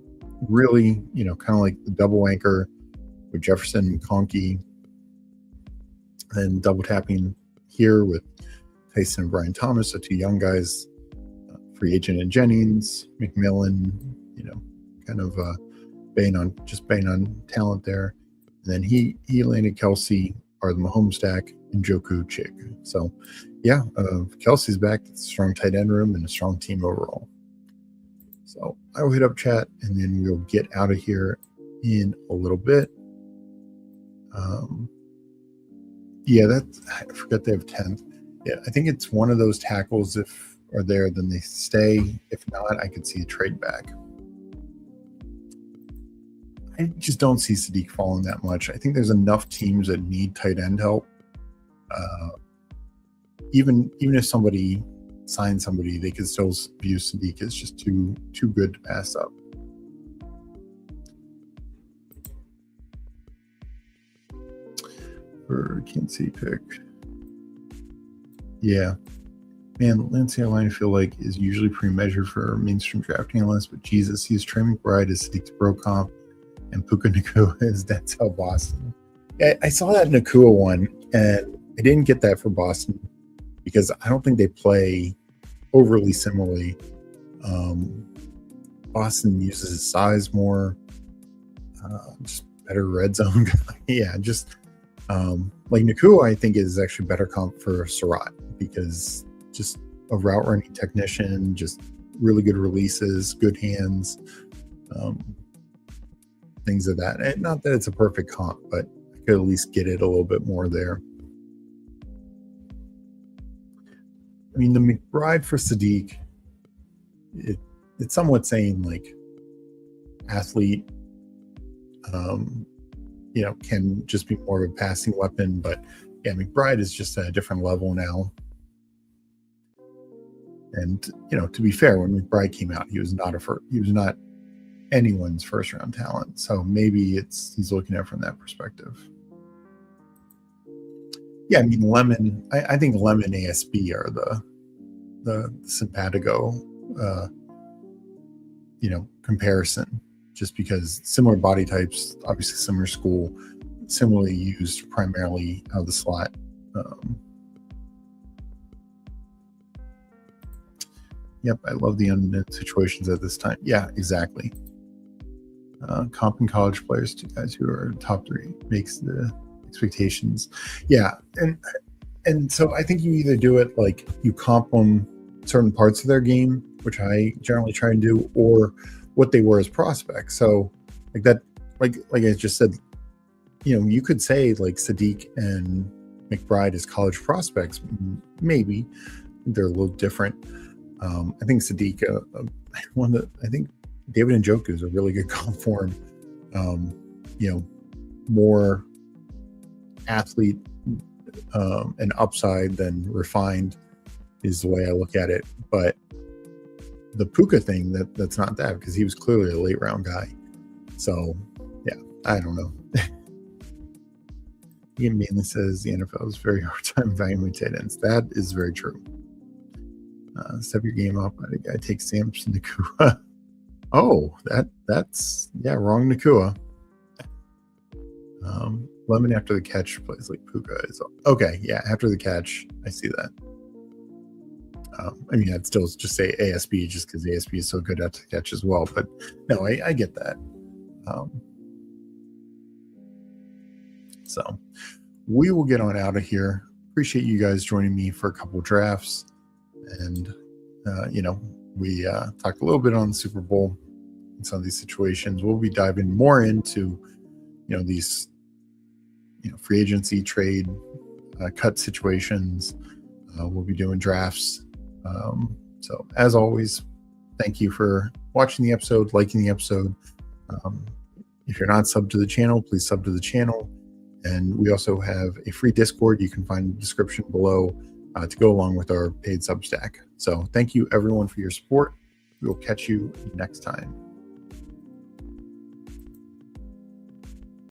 really, kind of like the double anchor with Jefferson, McConkey, and double tapping here with Tyson and Brian Thomas, so two young guys, free agent and Jennings, McMillan, kind of banging on talent there. And then he landed Kelsey, or the Mahomes stack, and Njoku Chick. So yeah, Kelsey's back. It's a strong tight end room and a strong team overall. So I will hit up chat and then we'll get out of here in a little bit. I forgot they have 10th. Yeah, I think it's one of those tackles. If are there, then they stay. If not, I could see a trade back. I just don't see Sadiq falling that much. I think there's enough teams that need tight end help. Even if somebody signs somebody, they could still view Sadiq as just too good to pass up. For Kansas City pick. Yeah. Man, Lance Airline, I feel like, is usually pre-measured for mainstream drafting analysts, but Jesus, he's Trey McBride as Sadiq's bro comp, and Puka Nacua is Denzel Boston. Yeah, I saw that Nacua one, and I didn't get that for Boston because I don't think they play overly similarly. Boston uses his size more, just better red zone guy. Yeah, just like Nacua, I think is actually better comp for Surratt because just a route running technician, just really good releases, good hands, things of that. And not that it's a perfect comp, but I could at least get it a little bit more there. I mean, the McBride for Sadiq, it's somewhat saying like athlete, can just be more of a passing weapon. But yeah, McBride is just at a different level now. And to be fair, when McBride came out, he was not anyone's first round talent. So maybe he's looking at it from that perspective. Yeah, I mean Lemon. I think Lemon ASB are the simpatico, comparison. Just because similar body types, obviously similar school, similarly used primarily out of the slot. Yep, I love the unmet situations at this time. Yeah, exactly. Comp and college players, two guys who are top three, makes the expectations. Yeah, and so I think you either do it like you comp them certain parts of their game, which I generally try and do, or what they were as prospects. So like that, like I just said, you could say like Sadiq and McBride as college prospects. Maybe they're a little different. I think Sadiq, I think David Njoku is a really good comp for him. More athlete and upside than refined is the way I look at it. But the Puka thing, that's not that, because he was clearly a late round guy. So yeah, I don't know. He mainly says the NFL is very hard time valuing tight ends. That is very true. Step your game up. I think I take Samson Nacua. Oh, that's wrong Nacua. Lemon after the catch plays like Puka is okay. Yeah, after the catch, I see that. I mean, I'd still just say ASB just because ASB is so good at the catch as well. But no, I get that. So we will get on out of here. Appreciate you guys joining me for a couple drafts. And, we talked a little bit on the Super Bowl and some of these situations. We'll be diving more into, these, free agency, trade, cut situations. We'll be doing drafts. So as always, thank you for watching the episode, liking the episode. If you're not subbed to the channel, please sub to the channel. And we also have a free Discord you can find in the description below to go along with our paid Substack. So thank you everyone for your support. We will catch you next time.